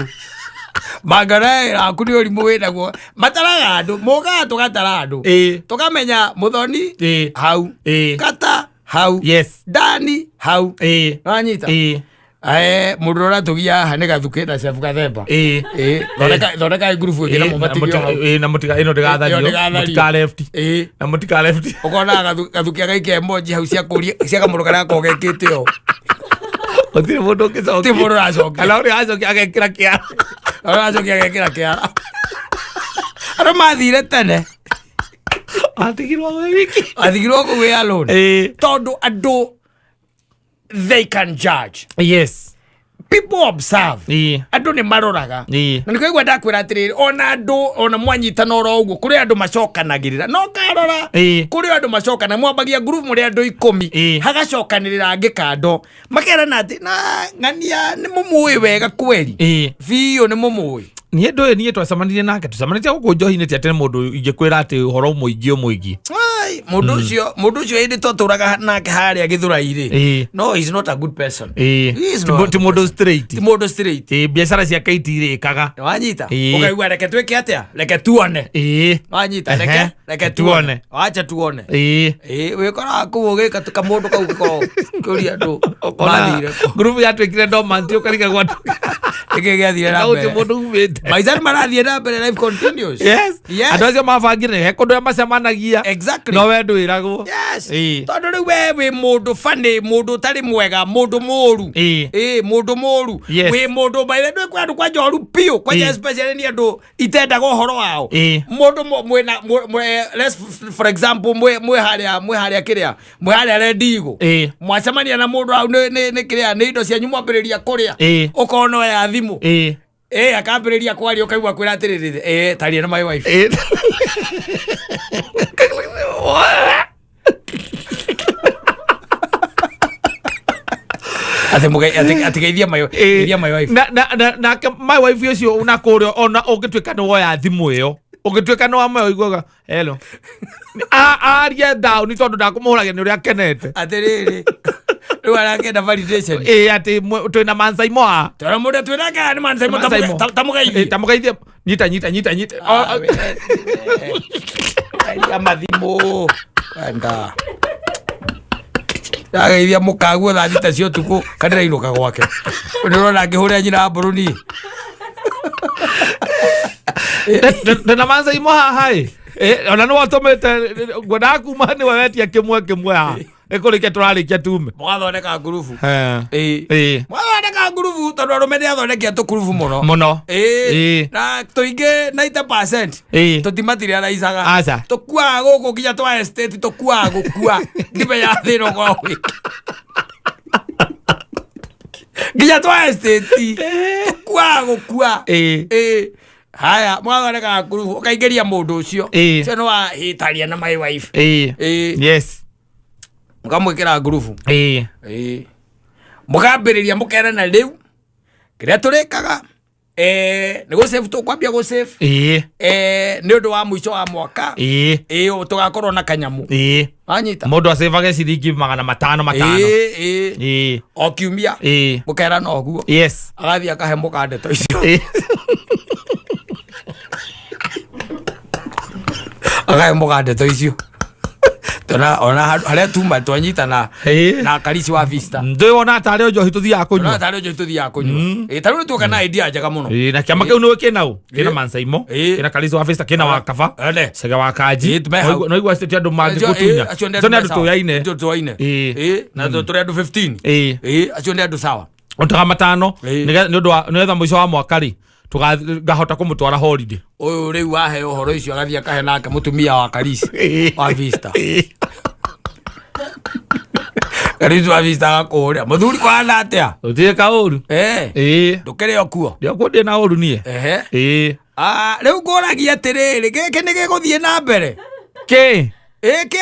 mangaraä aku nä å rimå wä naguo mataraga andå mågaga tå gatara andå tå kamenya må thoni hau kata hau ndani hau wanyita må ndå å ratå gia haha nä gathukä na cebu gathemba thondeka ngurubu ä ngä na må matigio na ä no ndä gathario å konaga gathukia gaikia emoji hau cia kamå ndå karä gakorwo gekä te o gũtirĩ mũndũ ũngĩcokia ti mũndũ ũracokia kana ũrĩa acokia agekĩra kĩara ũracokia agekĩra kĩara andũ mathire tene atigirwo wĩ wiki atigirwo kũu wĩ alone tondũ andũ they can judge. Yes. People observe. Andũ nĩ maroraga. Na nĩkũigua ndakwĩra atĩrĩrĩ ona andũ ona mwanyitana oro ũguo kũrĩ andũ macokanagĩrĩra no karora kũrĩ andũ macokana mwambagia group mũrĩ andũ 10 hagacokanĩrĩra angĩ kando makerana atĩ na ng'ania nĩ mũmũĩ wega kweli biũ nĩ mũmũĩ niĩ ndũĩ niĩ twacemanirie nake tucemanĩtie gũkũ njohi-inĩ ti atĩ mũndũ ingĩkwĩra atĩ ũhoro mũingĩ mũndũ ũcio ĩndĩ tũtũraga nake harĩa Gĩthũrai-rĩ no he's not a good person ti mũndũ straight biacara ciake itirĩkaga wanyita ũkaigua reke twĩke atĩa reke tuone wanyita reke tuone acha tuone wĩkoraga kũu ũgĩka kamũndũ kau gĩkorwo kũria andũ mathire group yatwĩkire dormant ũkariga gwatũ ĩkĩ gĩathire na mbere mũndũ umĩte maisani marathiĩ na mbere life continues andũ acio mabangire he kũndũ arĩa macemanagia exactly no wendo iragwo yes tondu riu we mundu funny mundu tari mwega mundu moru mundu moru we mundu by the way kwa andu kwa njoru pio kwa especially ni andu itendaga uhoro wao mundu mwena let's for example mwe haria kiria mwe haria rendigo mwacemania na mundu au ni kiria ni indo cia nyuma mbiriria kuria ukono ya thimu akambiriria kwari ukaigwa kwira atiriri taria na my wife atigeithia my wife na my wife ucio unakurio ona ungitwika no ya thimu iyo ungitwika no amwe igwaga hello aria down ni tondu ndakumuhuragia ni uria kenete atiriri riu arakenda validation ati twina Mansaimo tara mundu twina ni Mansaimo tamugeithia nyita ya mathimo anda ageithia mukaguo tha thita cio tuku kanira inuka gwake ndirona ngihurira nyina mburuni na Mansaimo hai ona no watomete ngwenda kuma ni wetia kimwe ha ekurikia turarikia tume mwathondeka ngurubu mwathondeka ngurubu tondu arume ni athondekia tukurubu muno na tuingi 90% tutimaterializaga tukuaga guku nginya twa estate tukuaga gukua ndimenya thino gwawe nginya twa estate tukuaga gukua haya mwathondeka ngurubu ukaingeria mundu ucio cio no wahitaria na my wife yes mukamwikira ngurubu mugambiriria mukerana riu kiria turikaga ni go save tukwambia go save ni undu wa mwico wa mwaka tugakorwo na kanyamu anyita mundu asevage ciringi 500 o kiumia mukerana oguo yes agathi akahe mukandeto icio agahe mukandeto icio ona haria tuma twanyitana na karisi wa vista ndiona atari njohi tuthiaga kunywa taru tuka na idea njega muno na kiama kiu no kinau kina Mansaimo kina karisi wa vista kina wakaba sega wa kaji no igwa state andu mangi gutunya tone andu tuyaine na turi andu 15 acio ni andu sawa ontaga matano ni undu mwico wa mwaka ri tugahota kumutwara holiday uyu riu wahe uhoro icio agathia kahe nake mutumia wa karisi wa vista karisi wa vista akuria muthuri kwana atia utieka uru ndukire okuo ndio ndi na uru nie riu nguragia atiriri giki ni giguthie na mbere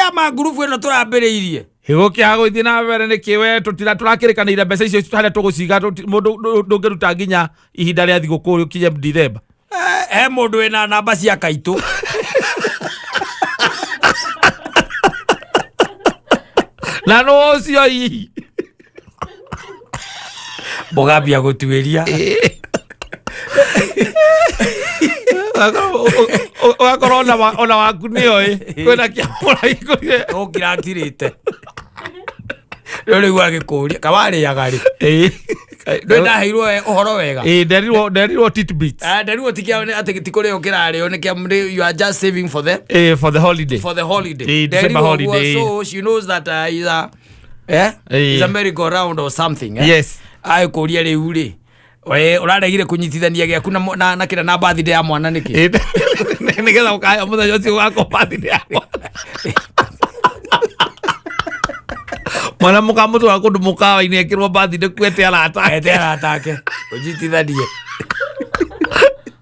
ama ngurubu ino turambiriirie higukia guthie na mbere ni kiwe turakirikanire mbeca icio haria tuguciga mundu ndungiruta nginya ihinda ria thigukuru kinye December mundu wina namba cia kaitu na no ucio i bogabia gutuiria ugakorwo ona waku nio kwina kiamura igurire ukirakirite riu agikuria kawariaga ri ndaheirwo uhoro wega nderirwo titbits nderirwo tikia ati tikuri ukirario ni kia you are just saving for the holiday December holiday so she knows that is a merry-go-round or something yes kuria riu ri uraregire kunyitithania giaku na kira na birthday ya mwana niki nigetha ukaya muthenya ucio wako birthday ya mwana mukamutu wa kundu mukawa-ini ekirwo birthday kwete aratake unyitithanie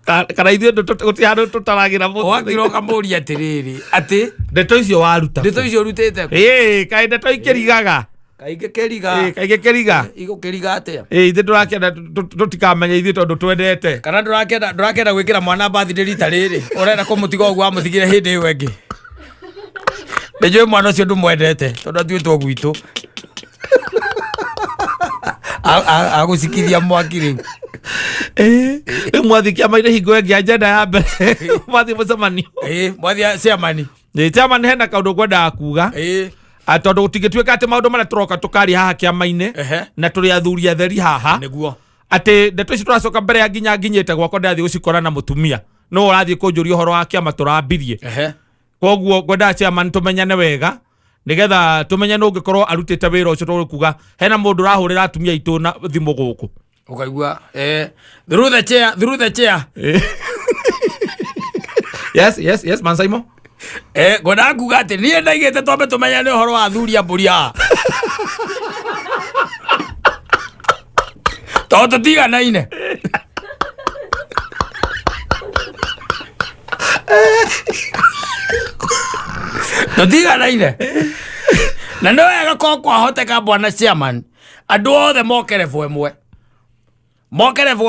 kana ithuĩ gũtihandu tũtaragira wakiro kamuria atiriri ati ndeto icio waruta ndeto icio rutite kaĩ ndeto ikĩrigaga kaingĩ kĩriga igũkĩriga atia ithuĩ tũrakenda tũtikamenya ithuĩ tondũ twendete kana ndũrakenda gwĩkĩra mwana birthday rita rĩrĩ ũrenda kũmũtiga ũguo wamũthigire hĩndĩ ĩyo ĩngĩ nĩnjũĩ mwana ũcio ndũmwendete tondũ atuĩtwo gwitũ agũcikithia mwaki rĩu mwathikia maire hingo ĩngĩ agenda ya mbere mwathi mũcemanio mwathi ciamani ciamani hena kaũndũ ngwendaga kuga tondũ gũtigĩtuĩka atĩ maũndũ marĩa tũroka tũkaria haha kĩama-inĩ na tũrĩ athuri atheri haha nĩguo atĩ ndeto ici tũracoka mbere ya nginyĩte gwakwa ndathiĩ gũcikora na mũtumia no ũrathiĩ kũnjũria ũhoro wa kĩama tũrambirie koguo gwenda chairman tumenyane wega nigetha tumenye no ngikorwo arutite wira ucio tũkuga hena mundu rahurira atumia itu na thimu guku ukaigua through the chair yes Mansaimo gwenda kuga ati nie ndaigite twambe tumenyane uhoro wa thuria mburia toto tiganaine totiganaine na no wega ko kwahoteka bwana chairman andu othe mokerevo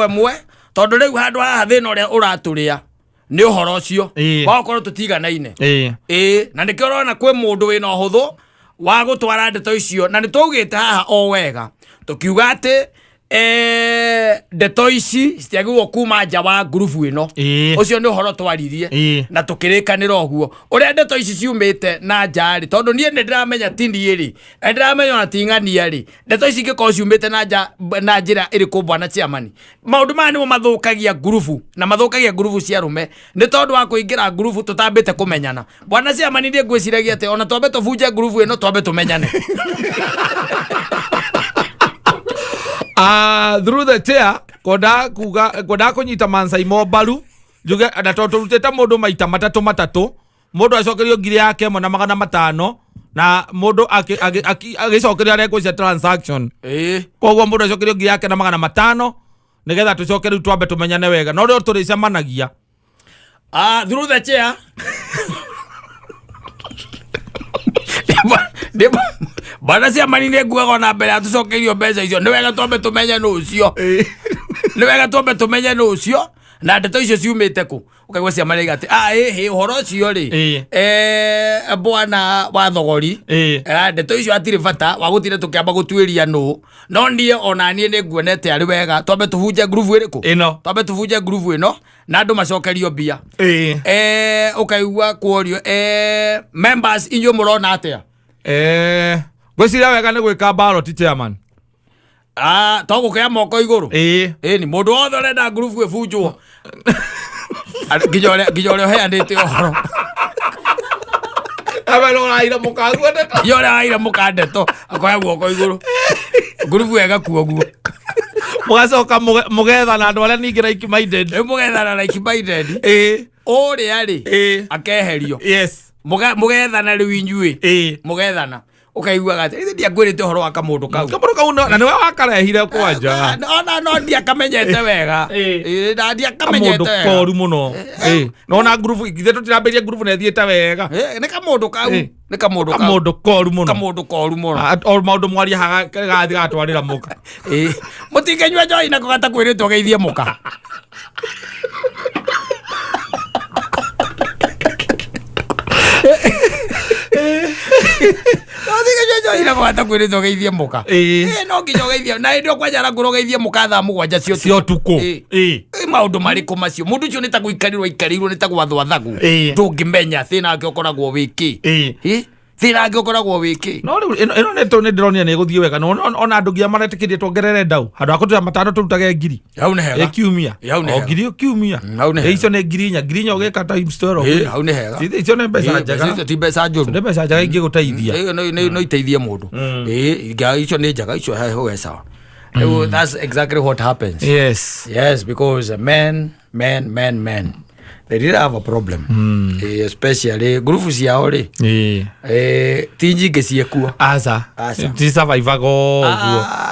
emwe tondu riu handu haha thina uria uraturia ni uhoro ucio wakorwo tutiganaine na nikio urona kwi mundu wina uhuthu wa gutwara ndeto icio na nitugite haha o wega tukiuga ati ndeto ici citiagirwo kuma nja wa ngurubu ino ucio ni uhoro twaririe na tukirikanira oguo uria ndeto ici ciumite na nja ri tondu nie ni ndiramenya tindi ri ndiramenya na ting'ania ri ndeto ici ngiko ciumite na nja na njira iriku bwana chairman maundu maya nimo mathukagia ngurubu na mathukagia ngurubu cia arume ni tondu wa kuingira ngurubu tutambite kumenyana bwana chairman ndie ngwiciragia ati ona twambe tubunje ngurubu ino twambe tumenyane through the chair koda kunyita Mansaimo baru juge na turutete mundu maita matatu mundu acokerio ngiri yake 1,500 na mundu agicokerio request transaction koguo mundu acokerio ngiri yake 500 nigetha tucokerio twambe tumenyane wega no rio turicemanagia through the chair bana cia manine nguaga na mbere atucokerio mbeca icio ni wega twambe tumenye nu ucio ni wega twambe tumenye nu ucio na ndeto icio ciumite ku ukaigua cia marega ati uhoro ucio ri bwana wa thogori ndeto icio atiri bata wa gutire tukiamba gutwiria nu no nie ona nie ni nguonete ari wega twambe tubunje ngurubu iriku twambe tubunje ngurubu ino na andu macokerio mbia ukaigua kuorio members inyo murona atia gwiciria wega ni gwika ballot chairman to gukea moko iguru ni mundu wothe urenda ngurubu ibunjwo nginya heanite uhoro abalo raira mukaguo ndeto yo raira mukandeto akoya guoko iguru ngurubu wega kuoguo mugacoka mugethana andu aria ningi like minded mugethana like minded uria ri akeherio mugethana riu inyui mugethana ukaiguaga ati ndia ngwirite uhoro wa kamundu kau na niwe wakarehire kwanja no ndia kamenyete wega na ndia kamenyete wega koru muno no na ngurubu igithe tutirambirie ngurubu na thiete wega ni kamundu kau ni kamundu koru muno all maundu mwari haga gathi gatwarira muka mutingenywa njoi na kugata kwiritwo geithie muka ina kwata kwiritwo geithie muka no nginya geithie na ndio kwajara nguro geithie muka thaa mugwanja cio tuku maundu mariku macio mundu ucio ni ta guikarirwo ni ta gwathwa thagu ndungimenya thina ake ukoragwo wiki thina ake ukoragwo wiki no ino neto ni ndironia ni guthie wega no ona andu ngia maretikirie twongerere ndau handu akutuya matano turutage ngiri hau ne hega kiumia ngiri kiumia icio ni ngirinya ugeka time store hau ne hega icio ni mbeca njega ti mbeca njuru ni mbeca njega ingi guteithia no iteithie mundu icio ni njega icio he sawa that's exactly what happens yes because men they did have a problem especially ngurubu ciao ri tinjinge ciekuo asa ti survive go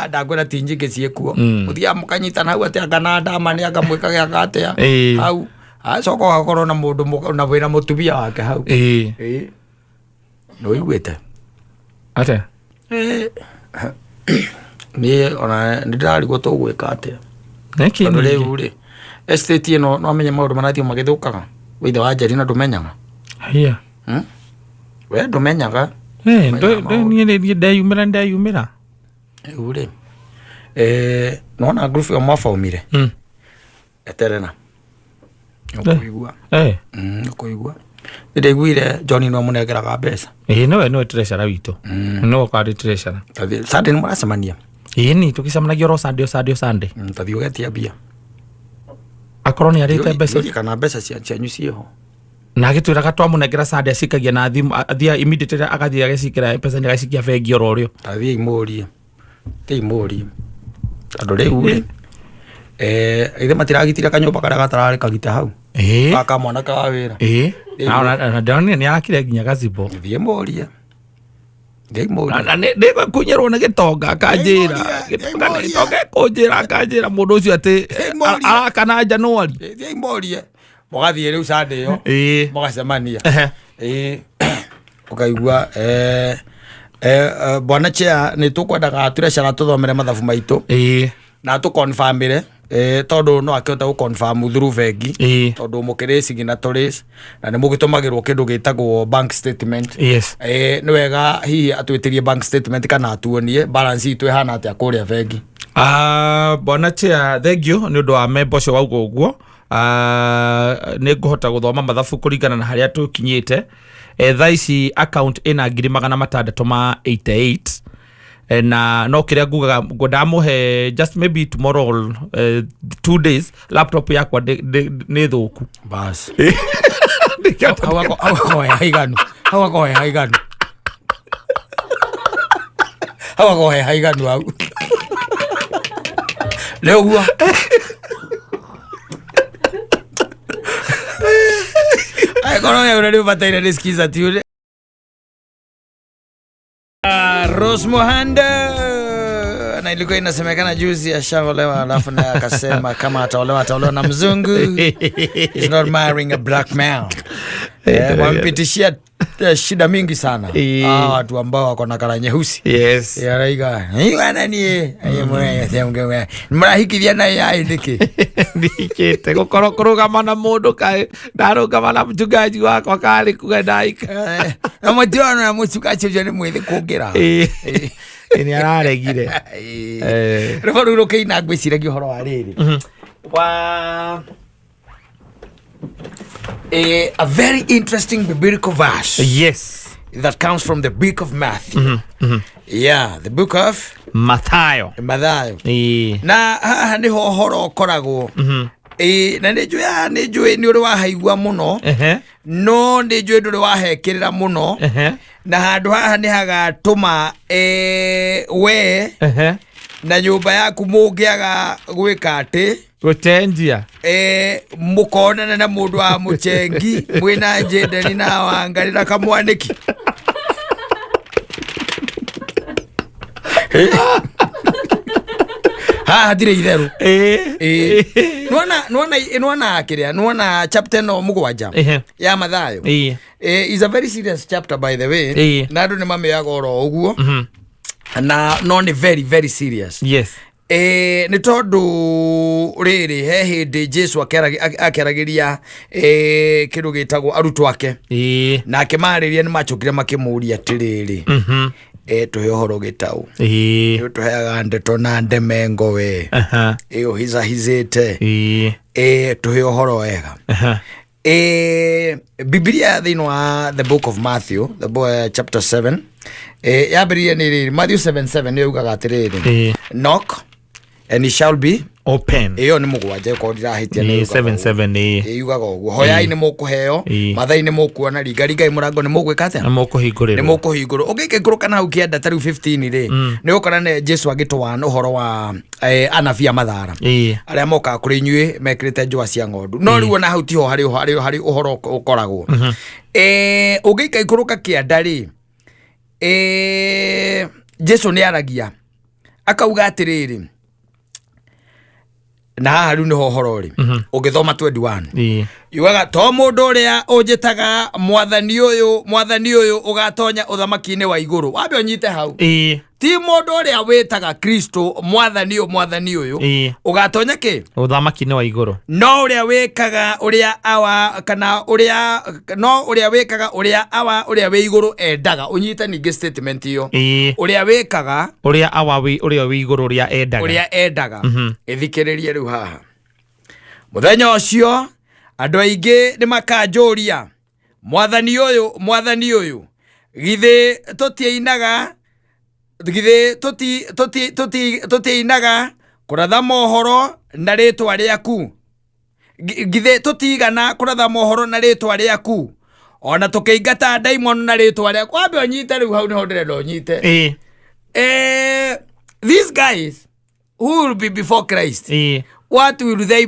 ndangwira tinjinge ciekuo muthia mukanyitana hau atia kana ndama ni akamwika gya atia hau acoko gakorwo na mundu na wina mutubia wake hau no igwete ate ni ona ndirarigwo tugwika atia neki ri estate ino no amenye maundu marathio magithukaga withe wa njeri na ndumenyaga we ndumenyaga nie ndeyumira uri nona ngurubu ya mwafaumire eterena ukuigua ndiguire John no munegeraga mbeca no treasure witu no kadi treasure Sunday ni muracemania ni tukicemanagia ro Sunday tathio getia bia akorwo ni arite mbeca kana mbeca cianyu cieho na agitwiraga twamunengera Sunday acikagia na thimu athia immediately agathia agicikira pesa ni gacikia bengi ororio athia imurie andu riu ithe matiragitira kanyumba karia gatarari kagita hau aka mwana ka wira na ndani ni akire nginya gazibo thie murie na ne kunyerwo na gitonga kanjira kunjira kanjira mundu ucio ati kana Januari thie murie mugathie riu Sunday yo mugacemania ukaigua bwana Chia ni tukwendaga turecera tuthomere mathabu maitu na tu confirmire tondu no akihota gu confirm through bengi tondu mukirisi gina turis na ni mugitumagirwo kindu gitagwo bank statement ni wega hihi atwitirie bank statement kana atuonie balance itu ihana atia kuria bengi bwana Chia thank you ni undu wa member cio wauga uguo ni nguhota guthoma mathabu kuringana na haria tukinyite thaici account ina 688 na no kiria ngugaga ndamuhe just maybe tomorrow 2 days laptop yakwa ni thuku bas hawako haiganu au leo huwa ai kono ya unani bataira nisikiza tiule Rose Mohanda na ilikuwa inasemekana juzi ashaolewa alafu na akasema kama ataolewa na mzungu he's not marrying a black man. Wampitishia shida mingi sana watu ambao wako na kala nyeusi ya raiga nani mrahikithia na yai ndiki ndikite gukoroga na mundu kai ndaruga na mchungaji wako kali kugendaika na mutiona na muchukacho jone mwithi kugira ni araregire rero keina ngwicire gihoro wa riri wa a very interesting biblical verse that comes from the book of Matthew. The book of Mathayo na haha ni ho horo koragwo na nijue ni uri wahaigua muno no nijue nduri wahekirira muno na handu haha ni hagatuma we na nyumba yaku mungiaga gwika ati gucenjia mukonana na mundu wa mucengi mwina njendani na wangari na kamwaniki dire itheru nuona chapter no mugwanja ya Mathayo is a very serious chapter by the way na andu ni mameaga oro uguo na no ni very very serious ni tondu riri he hindi Jesu akeragiria kindu gitagwo arutwo ake na akimariria ni machukire makimuria atiriri tuhe uhoro gitau tuheaga ndeto na ndemengo we uhizahizite tuhe uhoro wega Biblia thini wa the book of Matthew the book, chapter 7 yabirie ni riri Matthew 7:7 ni ugaga atiriri knock and it shall be open iyo ni mugwanja ko ndirahitia ni 7:7 yugaga uguo hoyai ni mukuheo mathai ni mukuona riga murango ni mugwika atia ni mukuhingurwo ugikikuruka na ukienda tariu 15 ri ni ukora ne Jesu agitwana uhoro wa anabia mathara aria moka kuri nyue mekirite njwa cia ngondu no riu na hauti ho hari uhoro ukoragwo ugika ikuruka kianda ri Jesu ni aragia akauga atiriri na haru ni hohorori ugithoma 21 yugaga to mundu uria unjitaga mwathani uyu ugatonya uthamaki-ini wa iguru wabe onyite hau ti mundu uria witaga Kristo mwathani uyu ugatonya ki uthamaki-ini wa iguru no uria wikaga uria awa kana uria no uria wikaga uria awa uria we iguru endaga unyite ningi statement iyo uria wikaga uria awa uria we iguru uria endaga ithikiririe riu haha muthenya ucio andu aingi ni makanjuria mwathani uyu githe tutiinaga kuratha mohoro na ritwa riaku githe tutigana kuratha mohoro na ritwa riaku ona tukiingata daimon na ritwa riaku wambe onyite riu hau niho ndirenda onyite these guys who will be before Christ what will they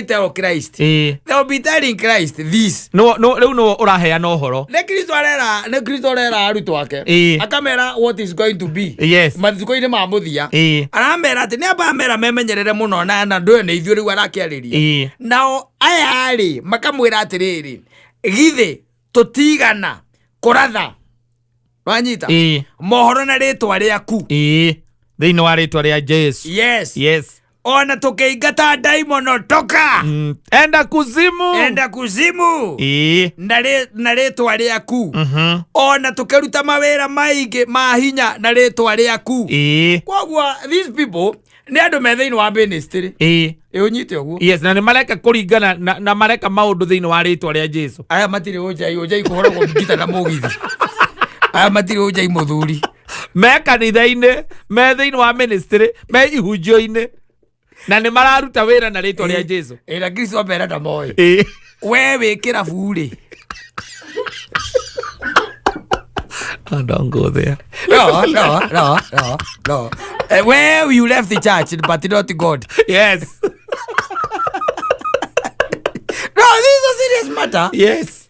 tell Christ? They will be telling Christ this. No urahea no horo. Ne Kristo arera aruto ake. Akamera what is going to be. Yes. Mathuko ine mamuthia. Aramera ati ne abamera memenyerere muno na ndo ne ithuĩ riu arakiariria. Nao aya ari makamwira atiriri. Githe tutigana kuratha. Wanyita. Mohoro na ritwa riaku. Thiini wa ritwa ria Jesu. Yes. Ona tukiingata daimono toka. Enda kuzimu. Na ritwa riaku. Ona tukiruta mawira maingi ma hinya na ritwa riaku. Koguo these people ni andu me thiini wa ministry. Unyite uguo. Yes, na ni mareka kuringana na mareka maundu thiini wa ritwa ria Jesu. Aya matire ujai kuhoragwo ngita na mugithi. Aya matire ujai muthuri. Me kanitha-ini, me thiini wa ministry, me ihunjio-ini. Na ni mararuta wira na ritwa ria Jesu. Na Kristo mbere na moyo. We wikira buri. Don't go there. No. Where you left the church but not God. Yes. No, this is a serious matter. Yes.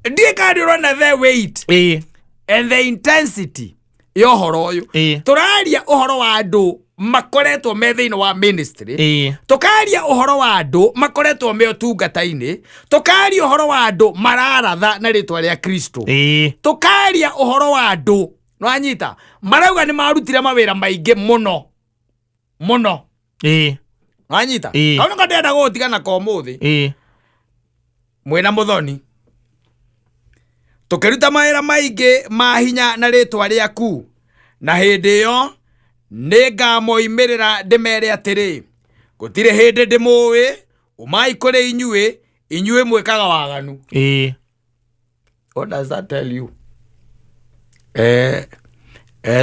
They can't run their weight. And the intensity. Yohoro oyu. Turaria uhoro wa andu makoretwo me thiini wa ministry. Tukaria uhoro wa andu makoretwo me utungata-ini. Tukaria uhoro wa andu mararatha na ritwa ria Kristo. Tukaria uhoro wa andu nwanyita marauga ni marutire mawira maingi muno. Nwanyita kauna kadenda gutigana ko muthi. Mwena muthoni tukiruta mawira maingi ma hinya na ritwa riaku na hindi yo ningamoimirira ndimere atiri gutire hindi ndimui umai kuri inyue mwikaga waganu. What does that tell you?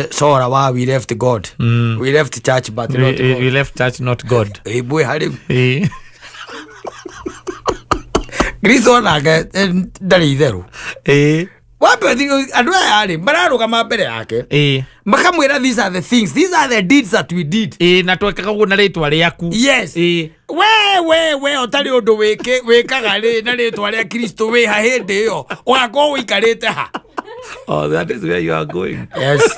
Sora wa we left God. We left church but not God. We left church not God. Boy hari. Kristo nake ndari itheru. Wape andu aya ari mararugama mbere yake. Makamwira these are the things, these are the deeds that we did. Na twekaga guo na ritwa riaku. Yes. We otari undu wikaga ri na ritwa ria Kristo we ha hindi yo ugakorwo wikarite ha. Oh, that is where you are going. Yes.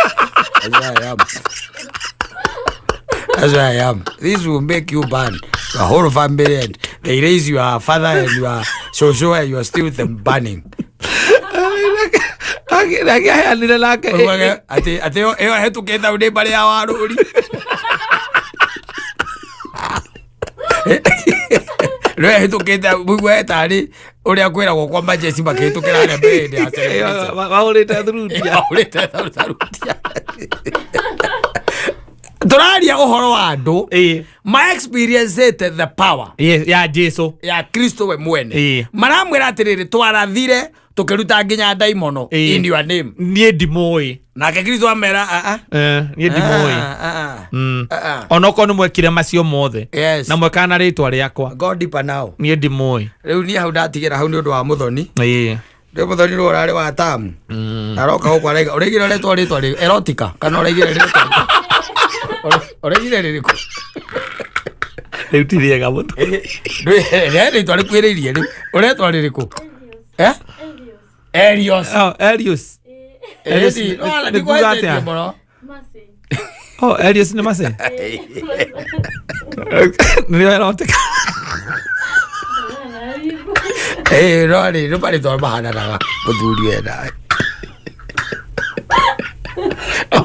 That's where I am. This will make you burn the whole family and they raise your father and your so and you are still with them burning. Ate eo hetu kenda ude bale ya waruri. Lo hetu kenda bugwe tari uri akwira go kwa majesi maketu kira na bende asere. Wauleta thurutia. Turaria uhoro wa andu my experience the power ya Jesu ya Kristo we mwene maramwira atiriri twarathire tukiruta nginya daimono in your name nie ndimoi nake Kristo amera nie ndimoi onoko ni mwekire macio mothe na mwekana ritwa riakwa God deeper now nie ndimoi riu nie hau ndatigira hau ni undu wa muthoni ndio muthoni ro rari wa tamu aroka gukwa urigire ritwa erotica kana urigire ritwa origire ririku utiriega mutu ritwa rikwiririe riu uretwa ririku Elios. Oh, Elios. Elios ni kugatia Mase. Oh, Elios ni mase. Ndio erotica. Rori, no pare to bahana na muthuri wena.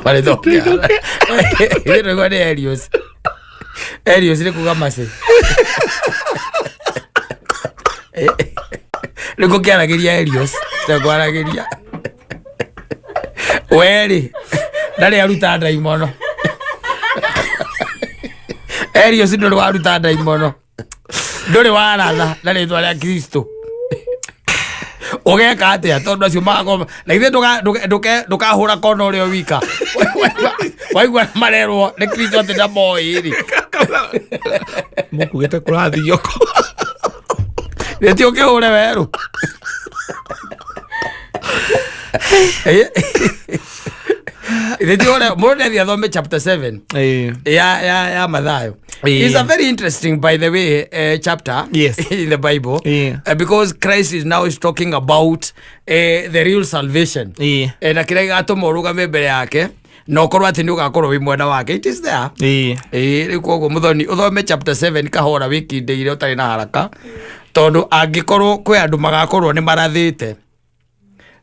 Pare to kia. Ino ngone Elios. Elios ni kuga mase. Niko kiaragiria Elios. Tegwaragiria. Weri. Ndari aruta daimono. Elios ndo waruta daimono. Ndore waratha na ritwa ria Kristo. Ogeka atia tondu acio magoma na ithe ndukahura kono rio wika. Waigua marerwo ni Kristo ati ndamoiri. Mukugete kurathi yoko. Neti ukihura weru. Neti ora mode the athome chapter 7. Ya Mathayo. It's a very interesting, by the way, chapter in the Bible, because Christ is now talking about the real salvation. Na kile gato moruga mbere yake no korwa ati ndu gakorwo wi mwena wake, it is there. Rikuo muthoni uthome chapter 7 kahora wiki ndeire utari na haraka tondu angikorwo kwi andu magakorwo ni marathite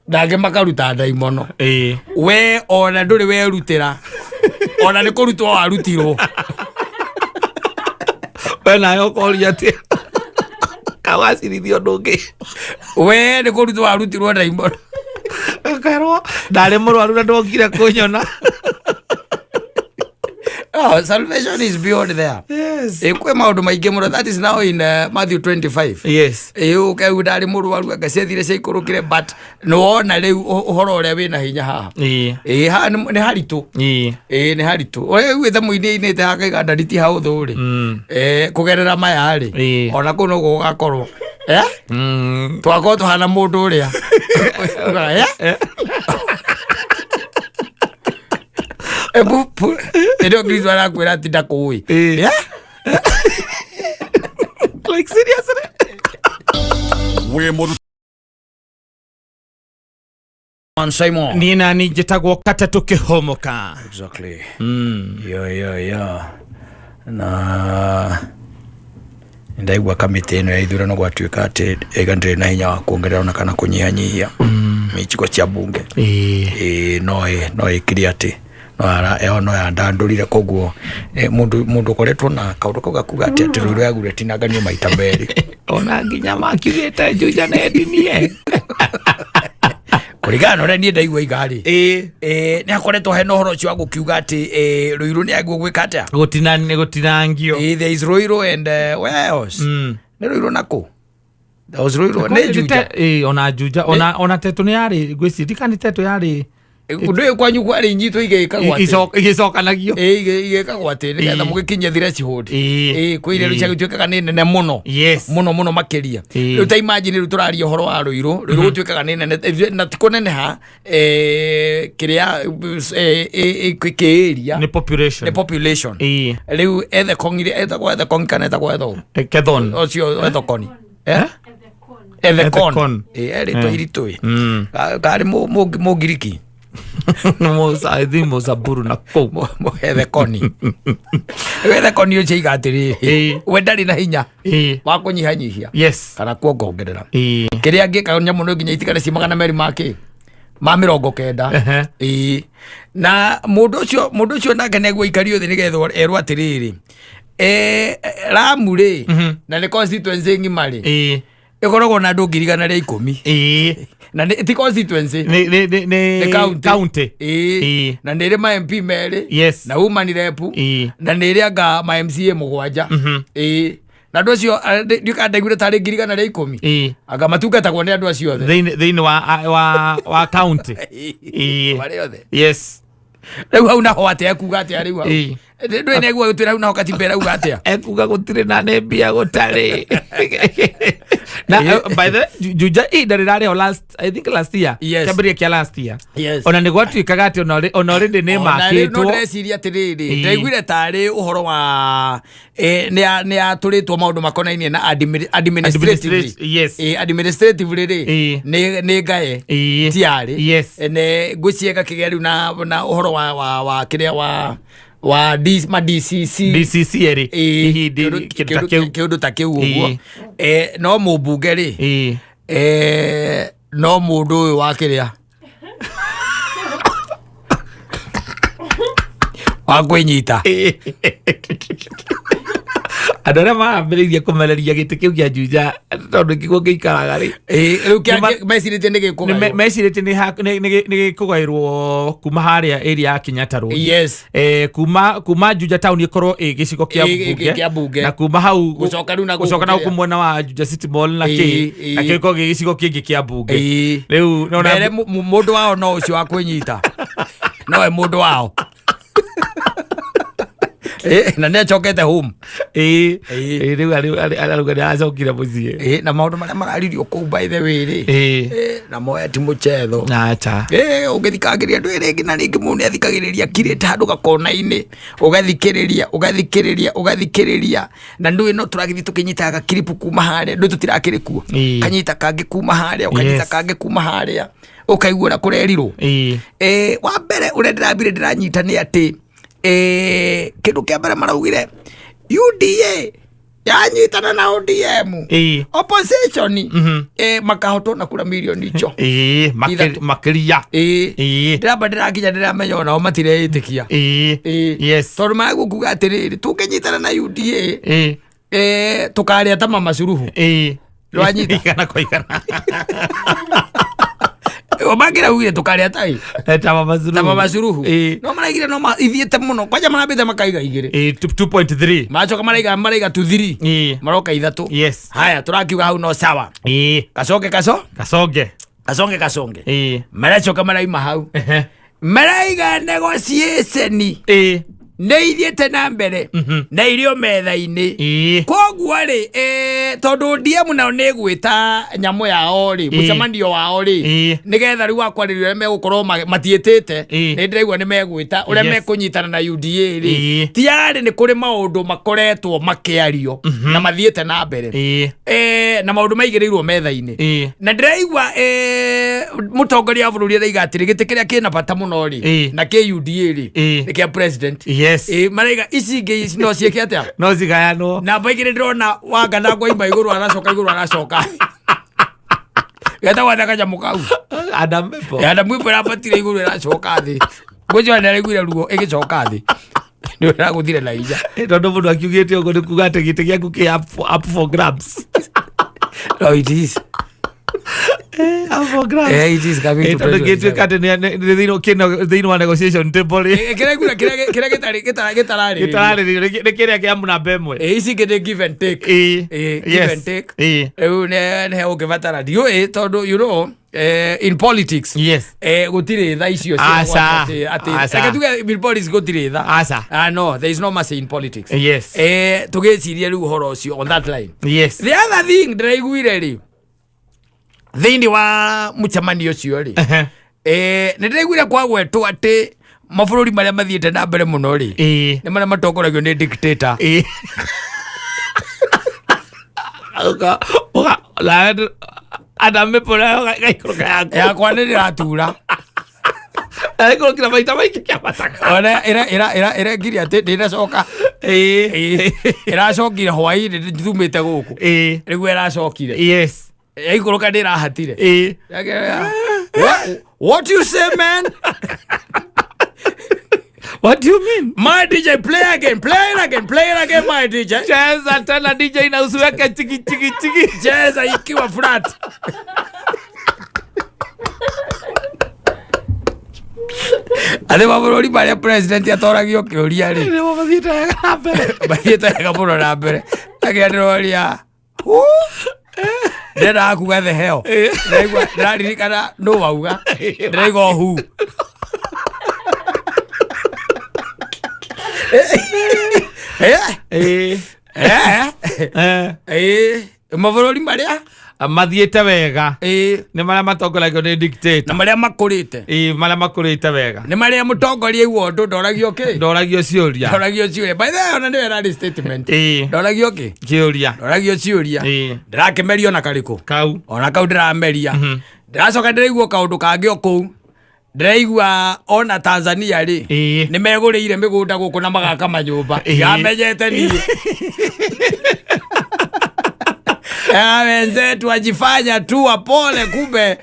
ndage makaruta ndaimono we ona nduri werutira ona ni kurutwo warutirwo wena yokoria ati kawasirithio ndungi we ni kurutwo warutirwo ndaimono karwo ndari murwaru na ndokire kunyona. Oh, salvation is beyond there. Yes. Ekwe maundu maingi muno. That is now in Matthew 25. Yes. Uke udari murwaru agacethire cikurukire, but no ona riu uhoro uria wina hinya haha. Ha ni haritu. Ni haritu. Oye withe muini-ini te haka iganda riti hauthu ri. Kugerera maya ri. Ona kuno gugakorwo. Twakorwo tuhana mundu uria. Ndio Kristo anakwira ati ndakui. Like seriously? We modu Mansaimo. Ni nani njitagwo Kata tukihumuka. Exactly. Yeah. Na ndaigua kamite ino ya ithurano gwatuika ati egandire na hinya wa kuongerera ona kana kunyihanyihia michiko cia bunge. No ikiri ati no ya ndandurire koguo mundu koretwo na kaundu ko gakuga ati ruru yagure tinaganio maita meri ona nginya makigete njuja na edinie kurigana ore nie ndaigua igari ni akoretwo he no horo cio gukiuga ati ruru ni aguo gwikata gutinangio there is Ruiru and where else ni Ruiru nako there was Ruiru ne juja ona juja ona tetu ni yari gwisi dikani tetu yari undu kwanyu kwari nyito igekagwa igicokanagio igekagwa ati nigetha mugikinye thire cihudi kwire rucia gituikaga ni nene muno muno makiria riu ta imagine riu turaria horo wa Ruiru gutwikaga ni nene na tikuneneha kiria area ni population riu ethe kongire ethe konkana ethe kwetho kethon ocio ethe koni ethe kon eri to iritui kari mo Giriki Mosa edimo zaburu na ko ethe koni ucio igatiri we ndari na hinya wa kunyihanyihia kana kuongerera kiria ngika nyamu no nginya itigare ci 200 make ma 90 na mundu ucio nake negwo ikario thi nigetho erwa atiriri Lamu ri na ni constituency ngimari ikoragwo na andu 110 na ti constituency ni county na nire ma MP meri na woman rep na nire anga ma MCA mugwanja na andu acio ndikandaigure tari 110 anga matungatagwo ni andu acio othe thini wa county wale othe riu hau naho atia kuga atia riu hau ndu negua gutira hau naho katimbera uga atia kuga gutire na nebia gutari na by the juja ndarirario I think last year February kia last year ona ni gwatuikaga ati ona already ni makitwo no ndeciria atiriri ndaiguire tari uhoro wa ni aturitwo maundu makonainie na administratively ri ni ngae tiari ne guciega kigeri na uhoro wa kiria wa DCC eri kiundu ta kiu uguo no mubunge ri no mundu uyu wa kiria wa kwinyita andu aria maambiriirie kumereria giti kiu gia juja tondu kiguo giikaraga ri riu meciritie ni gikugairwo meciritie ni gikugairwo kuma haria area ya Kenyatta Road kuma juja town ikorwo gicigo kia bunge na kuma hau gucoka nau kumwena wa Juja City Mall na kiriko gicigo kingi kia bunge riu nona mundu wao no ucio wa kwinyita no mundu wao Na nä acokete home rä u arauga nä aracokire må ciä na maå ndå marä a mararirio kå u by the way rä na moya ti må cetho nacha å ngä thikagä rä ria andå ä rä ngä na rä ngä må nä athikagä rä ria kirä te handå gakona-inä å gathikä rä ria å gathikä rä ria na ndå ä no tå ragä tå kä nyitaga gakiripu kuma harä a ndå ä tå tirakä rä kuo kanyita kangä kuma harä a å kanyita kangä kuma harä a å kaigua å rä a kå rerirwo wa mbere å rä a ndä rambire ndä ranyita nä atä kä ndå kä a mbere maraugä re UDA yanyitana na ODM opposition makahotwo na kura milioni icio makiria ndiramba ndirakinya ndiramenya onao matireĩtĩkia tondũ maragwo kuga atĩrĩrĩ tũngĩnyitana na UDA tũkarĩa ta mama curuhu rwanyita igana kwa igana omagira ugire tukaria tai tama suruhu no maraigire no ithiete muno kwaja marambite makaiga igire 2.3 machoka maraiga 2 maroka ithatu haya turakiuga hau no sawa kasonge marachoka maraima hau maraiga negotiation nä ithiäte na mbere na irio metha-inä koguo rä tondå ndiemu nao nä gwä ta nyamå yao rä må cemanio wao rä nä getha rä u wakwarä ria å rä a megå korwo matiätä te nä ndäraigua nä megwä ta å rä a mekå nyitana na UDA rä tiarä nä kå rä maå ndå makoretwo makä ario na mathiäte na mbere na maå ndå maigä rä irwo metha-inä na ndäraigua må tongoria wa bå rå ri araiga atä rä gä tä kä rä a kä na bata må no rä na kä UDA rä nä kä a president maraiga ici ingĩ no ciĩke atĩa no cigayanwo na baigire ndĩrona wangana ngoima igũrũ aracoka getagwo kanyamũ kau Adamu ĩrabatire igũrũ ĩracoka thĩ ngũcio nĩ araiguire ruo ĩgĩcoka thĩ nĩ ĩragũthire na ija tondũ mũndũ akiugĩte ũguo nĩ kuga atĩ gĩtĩ gĩaku kĩ up for grabs no it is it is coming to president thĩinĩ wa negotiation table kĩrĩa gĩtararĩ kĩrĩa kĩa mũnamba ĩmwe ici ingĩ give and take rĩu nĩ ũngĩbatara ndiũĩ tondũ you know in politics gũtirĩ tha icio in politics gũtirĩ tha no there is no mercy in politics tũgĩcirie rĩu ũhoro ũcio on that line the other thing ndĩraiguire rĩ thĩinĩ wa mũcemanio ũcio rĩ nĩ ndĩraiguire kwagwetwo atĩ mabũrũri marĩa mathiĩte na mbere mũno rĩ nĩ marĩa matongoragio nĩ dictator Adame pora gaikũrũka yakwa nĩ ndĩratura aikũrũkĩra maita maingĩ kĩambataka ona ĩrengire atĩ ndĩracoka ĩracokire hwaĩ-inĩ thumĩte gũkũ rĩguo ĩracokire yaikũrũka ndĩrahatire what you say man what do you mean my DJ play it again my DJ cheza tena DJ na usiweke chiki cheza ikiwa flat ale mabũrũri marĩa president atoragio kĩũria rĩ nĩ mathiĩte mũno na mbere akĩandĩroria ndĩrenda kuga the hell ndĩraririkana nũ wauga ndĩraiga hu mabũrũri marĩa mathiĩte wega nĩ marĩa matongoragio nĩ dictator na marĩa makũrĩte marĩa makũrĩte wega nĩ marĩa mũtongoria igu ndũ ndoragio kĩ ndoragio ciũria by the way ona nĩwe rarĩ statement ndoragio kĩ kĩũria ndoragio ciũria ndĩrakĩmerio na karĩkũ kau ona kau ndĩrameria ndĩracoka ndĩraigua kaũndũ kangĩ o kũu ndĩraigua ona Tanzania rĩ nĩ megũrĩire mĩgũnda gũkũ na magaka manyũmba yamenyete niĩ wenzetu wajifanya tu wapole kumbe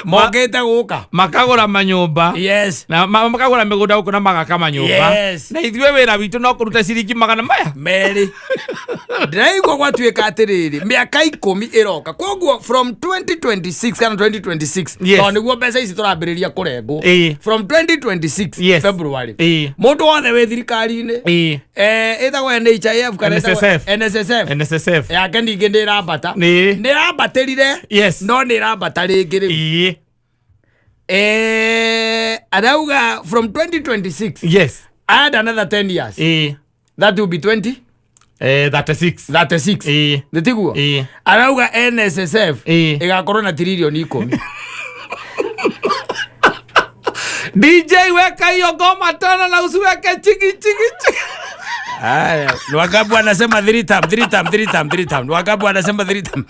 mokete guka makagura manyumba na makagura migunda guku na magaka manyumba na ithuĩ wĩra witũ no kũruta ciringi magana maya merĩ ndĩraigua gwatuĩka atĩrĩrĩ mĩaka 10 ĩroka koguo from 2026 kana 2026 tondũ nĩguo mbeca ici tũrambĩrĩria kũrengwo from 2026 February mũndũ wothe wĩ thirikari-inĩ ĩtagwo NHIF kana NSSF yake ningĩ nĩ ĩrambata nĩ ĩrambatĩrire no nĩ ĩrambata rĩngĩ rĩu arauga from 2026 add another 10 years. That will be 20. 36. Nditiguo. Arauga NSSF igakorwo na trilioni 10. DJ weka hiyo ngoma tena na usiweke chiki. Haya, Nwakabu anasema 3 time. Nwakabu anasema 3 time.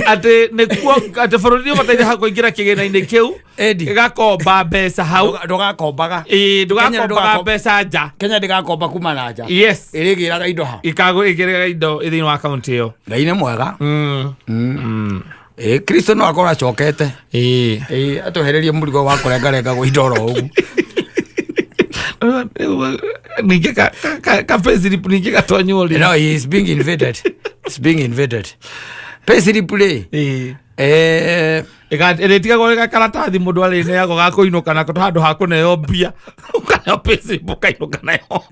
ate nekuo ate forodi mataire hako ingira kigena-ini kiu igakomba mbeca hau ndugakombaga ndugakombaga mbeca nja Kenya ndigakomba kuma na nja yes irigiraga indo ha ikago igiraga indo thini wa account iyo Ngai nĩ mwega Kristo no akora chokete atuhererie mũrigo wa kũrengarenga gwa indo ro ugu ninge ka Payslip ninge gatonyori no he is being invaded Payslip play etiga gore karatathi mundu ari ne yago gakuinuka na handu hakuneo mbia ukana Payslip kainuka nayo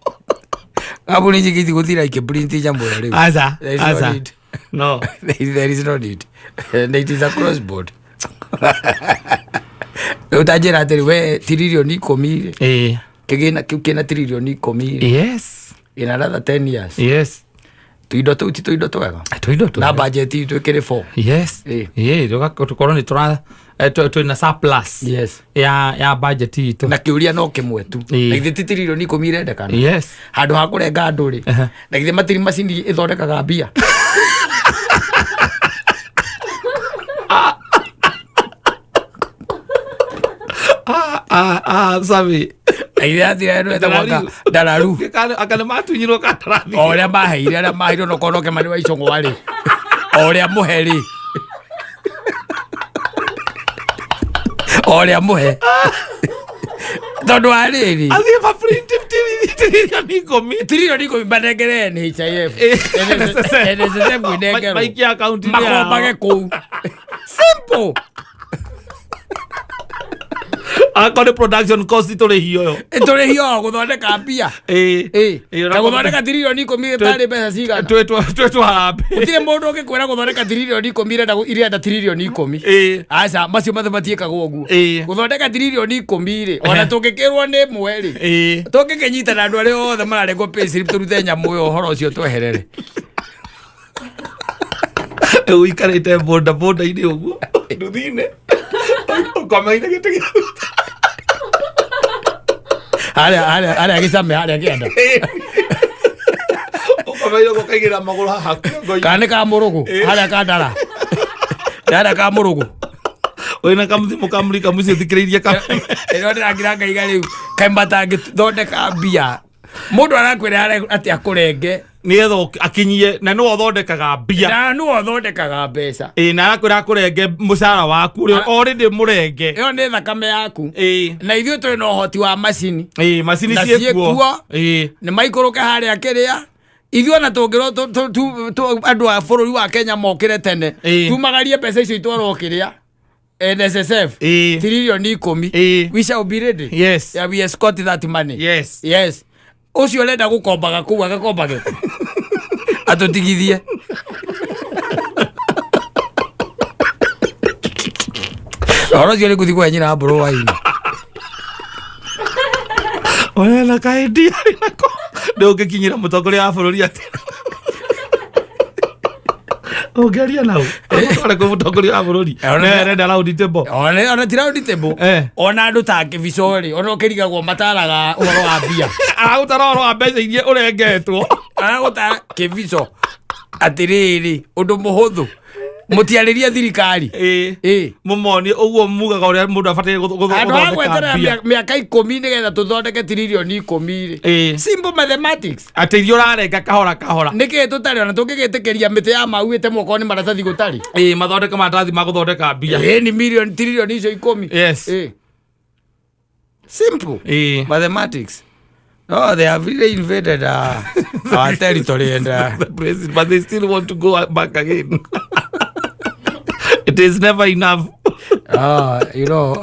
abu ni jigiti gutira ike print jambo ya leo aza no there is no need and it is a crossboard utajira atiri we trilioni 10 kigina kina trilioni 10 yes in another 10 years yes tuindo twega na budget itu ikiri 4 yes tukorwo ni tura na surplus yes ya budget itu na kiuria no kimwe tu na ithe trilioni 10 irendekana yes handu ha kurenga andu ri na ithe matiri macini ithondekaga mbia sabi Aida dia ndo etawaka dararu akana matunyiro katarathi oria mahiro no kono ke mari wa icongo wari oria muheri oria muhe tondu ariri athi fa print trilioni 10 banegere ni HIF NSSF winegero maiki account ni makombage ku simple akone production cost tore hiyo guthondeka mbia na guthondeka trilioni 10 tari mbeca cigana twetu harambe utire mundu ugikwira guthondeka trilioni 10 irenda trilioni 10 aca macio mathematiikagwo uguo guthondeka trilioni 10 ri ona tungikirwo ni mweri tungikinyita na andu ari othe mararengwo Payslip turute nyamu yo horo ucio tweherere uikarite boda ini uguo nduthine ukomaina gitigi Hale gisame hale kienda ukomaina gokagira maguru haku kane ka murugu hale ka dara ka murugu oina kamuthimu kamurika mucio thikiriria ka ero ndiragira igari kaimbata ngithondeka mbia mundu arakwira ati akurenge ni etho akinyie na no thondekaga mbia na no thondekaga mbeca na arakwira kurenge mucara waku ri already murenge iyo ni thakame yaku na ithuĩ tũrĩ na ũhoti wa macini macini ciekuo nĩ maikũrũke harĩa kĩrĩa ithuĩ ona tũngĩrwo andũ a bũrũri wa Kenya mokĩre tene tumagarie mbeca icio itwarwo kĩrĩa NSSF trilioni 10 we shall be ready yes we escort that money yes ucio renda gukombaga kuwa gakombage atutigithie oro cio rikuthi kwa nyina mburu waini ona kaedia nako ndungikinyira mutongoria wa bururi ati ongeria nau ona ko mutongoria wa bururi ona renda round table ona ti round table ona andu ta kivicori ona ukirigagwo mataraga uhoro wa mbia agutara uhoro wa mbeca iria urengetwo aguta kivico atiriri undu muhuthu mutiariria thirikari mumoni uguo mugaga uria mundu abatie guthondeka miaka 10 nigetha tuthondeke trilioni 10 simple mathematics ateithio rarenga kahora niki tutari ona tungigitikiria miti ya mauite moko ni maratathi gutari mathondeka maratathi ma guthondeka mbia ni million trilioni icio 10 yes simple mathematics. Oh, they have really invaded our territory and the president, but they still want to go back again. It is never enough. You know.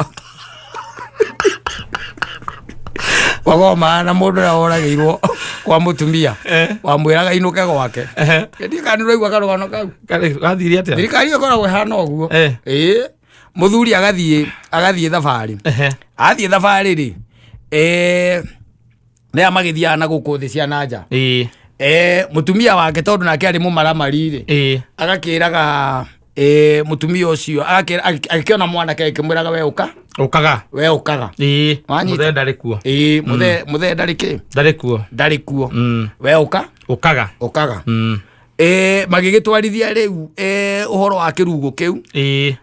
Wagoma na mundu na oragirwo kwa mutumia wamwiraga inuke gwake ndi kaniro igwa karugano kau gathiri atia thirikari ikoragwo ihana uguo muthuri agathie thabari athie thabari ri ne magithiana guku thi cia nanja mutumia wake tondu nake ari mumaramari ri agakiraga mutumia ucio akiona mwana ke kimwiraga we ukaga muthe ndari kuo muthe ndari kuo we ukaga magigitwarithia riu uhoro wa kirugo kiu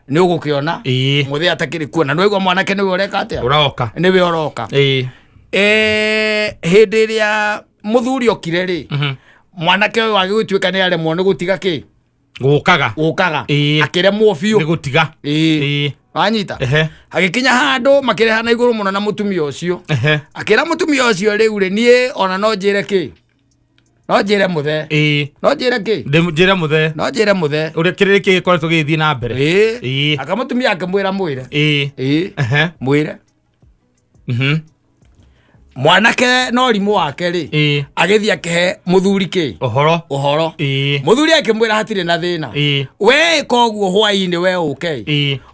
ni ugukiona muthe atakiri kuo na nwigwa mwanake niwe ureka atia niwe oroka hindi iria muthuri okire ri mwanake uyu agigituika ni aremwo ni gutiga ki gukaga akiremwo biu ni gutiga wanyita agikinya handu makirehana iguru muno na mutumia ucio akira mutumia ucio riu ri nie ona no njire ki no njire muthe no njire ki njire muthe no njire muthe uri kiriri ki gikoretwo githii na mbere akamutumia akimwira mwire mwanake no rimu wake ri agithia akihe muthuri ki uhoro muthuri akimwira hatire na thina we koguo hwaini we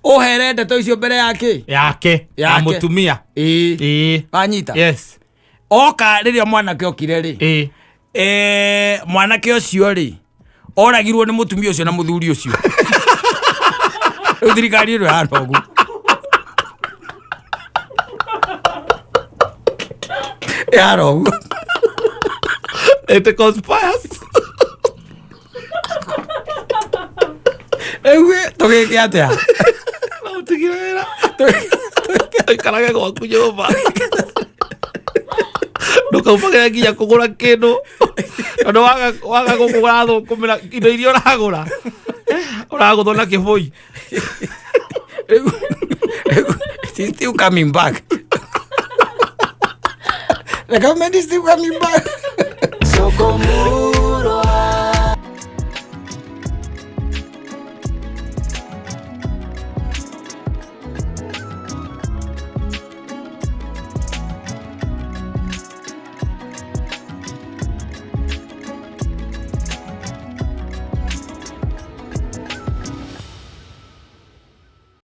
uhere ndeto icio mbere yake ya mutumia anyita yes oka riria mwanake okire ri mwanake ucio ri oragirwo ni mutumia ucio na muthuri ucio thirikari ro hano uguo yaro it conspires ewe toge atia no tigira karaga kwa kunyumba ndukaumagire nginya kugura kindu tondu waga gukugura thukumira indo iria uragura uraguthona kiboi still coming back. The government is still coming back. So come on.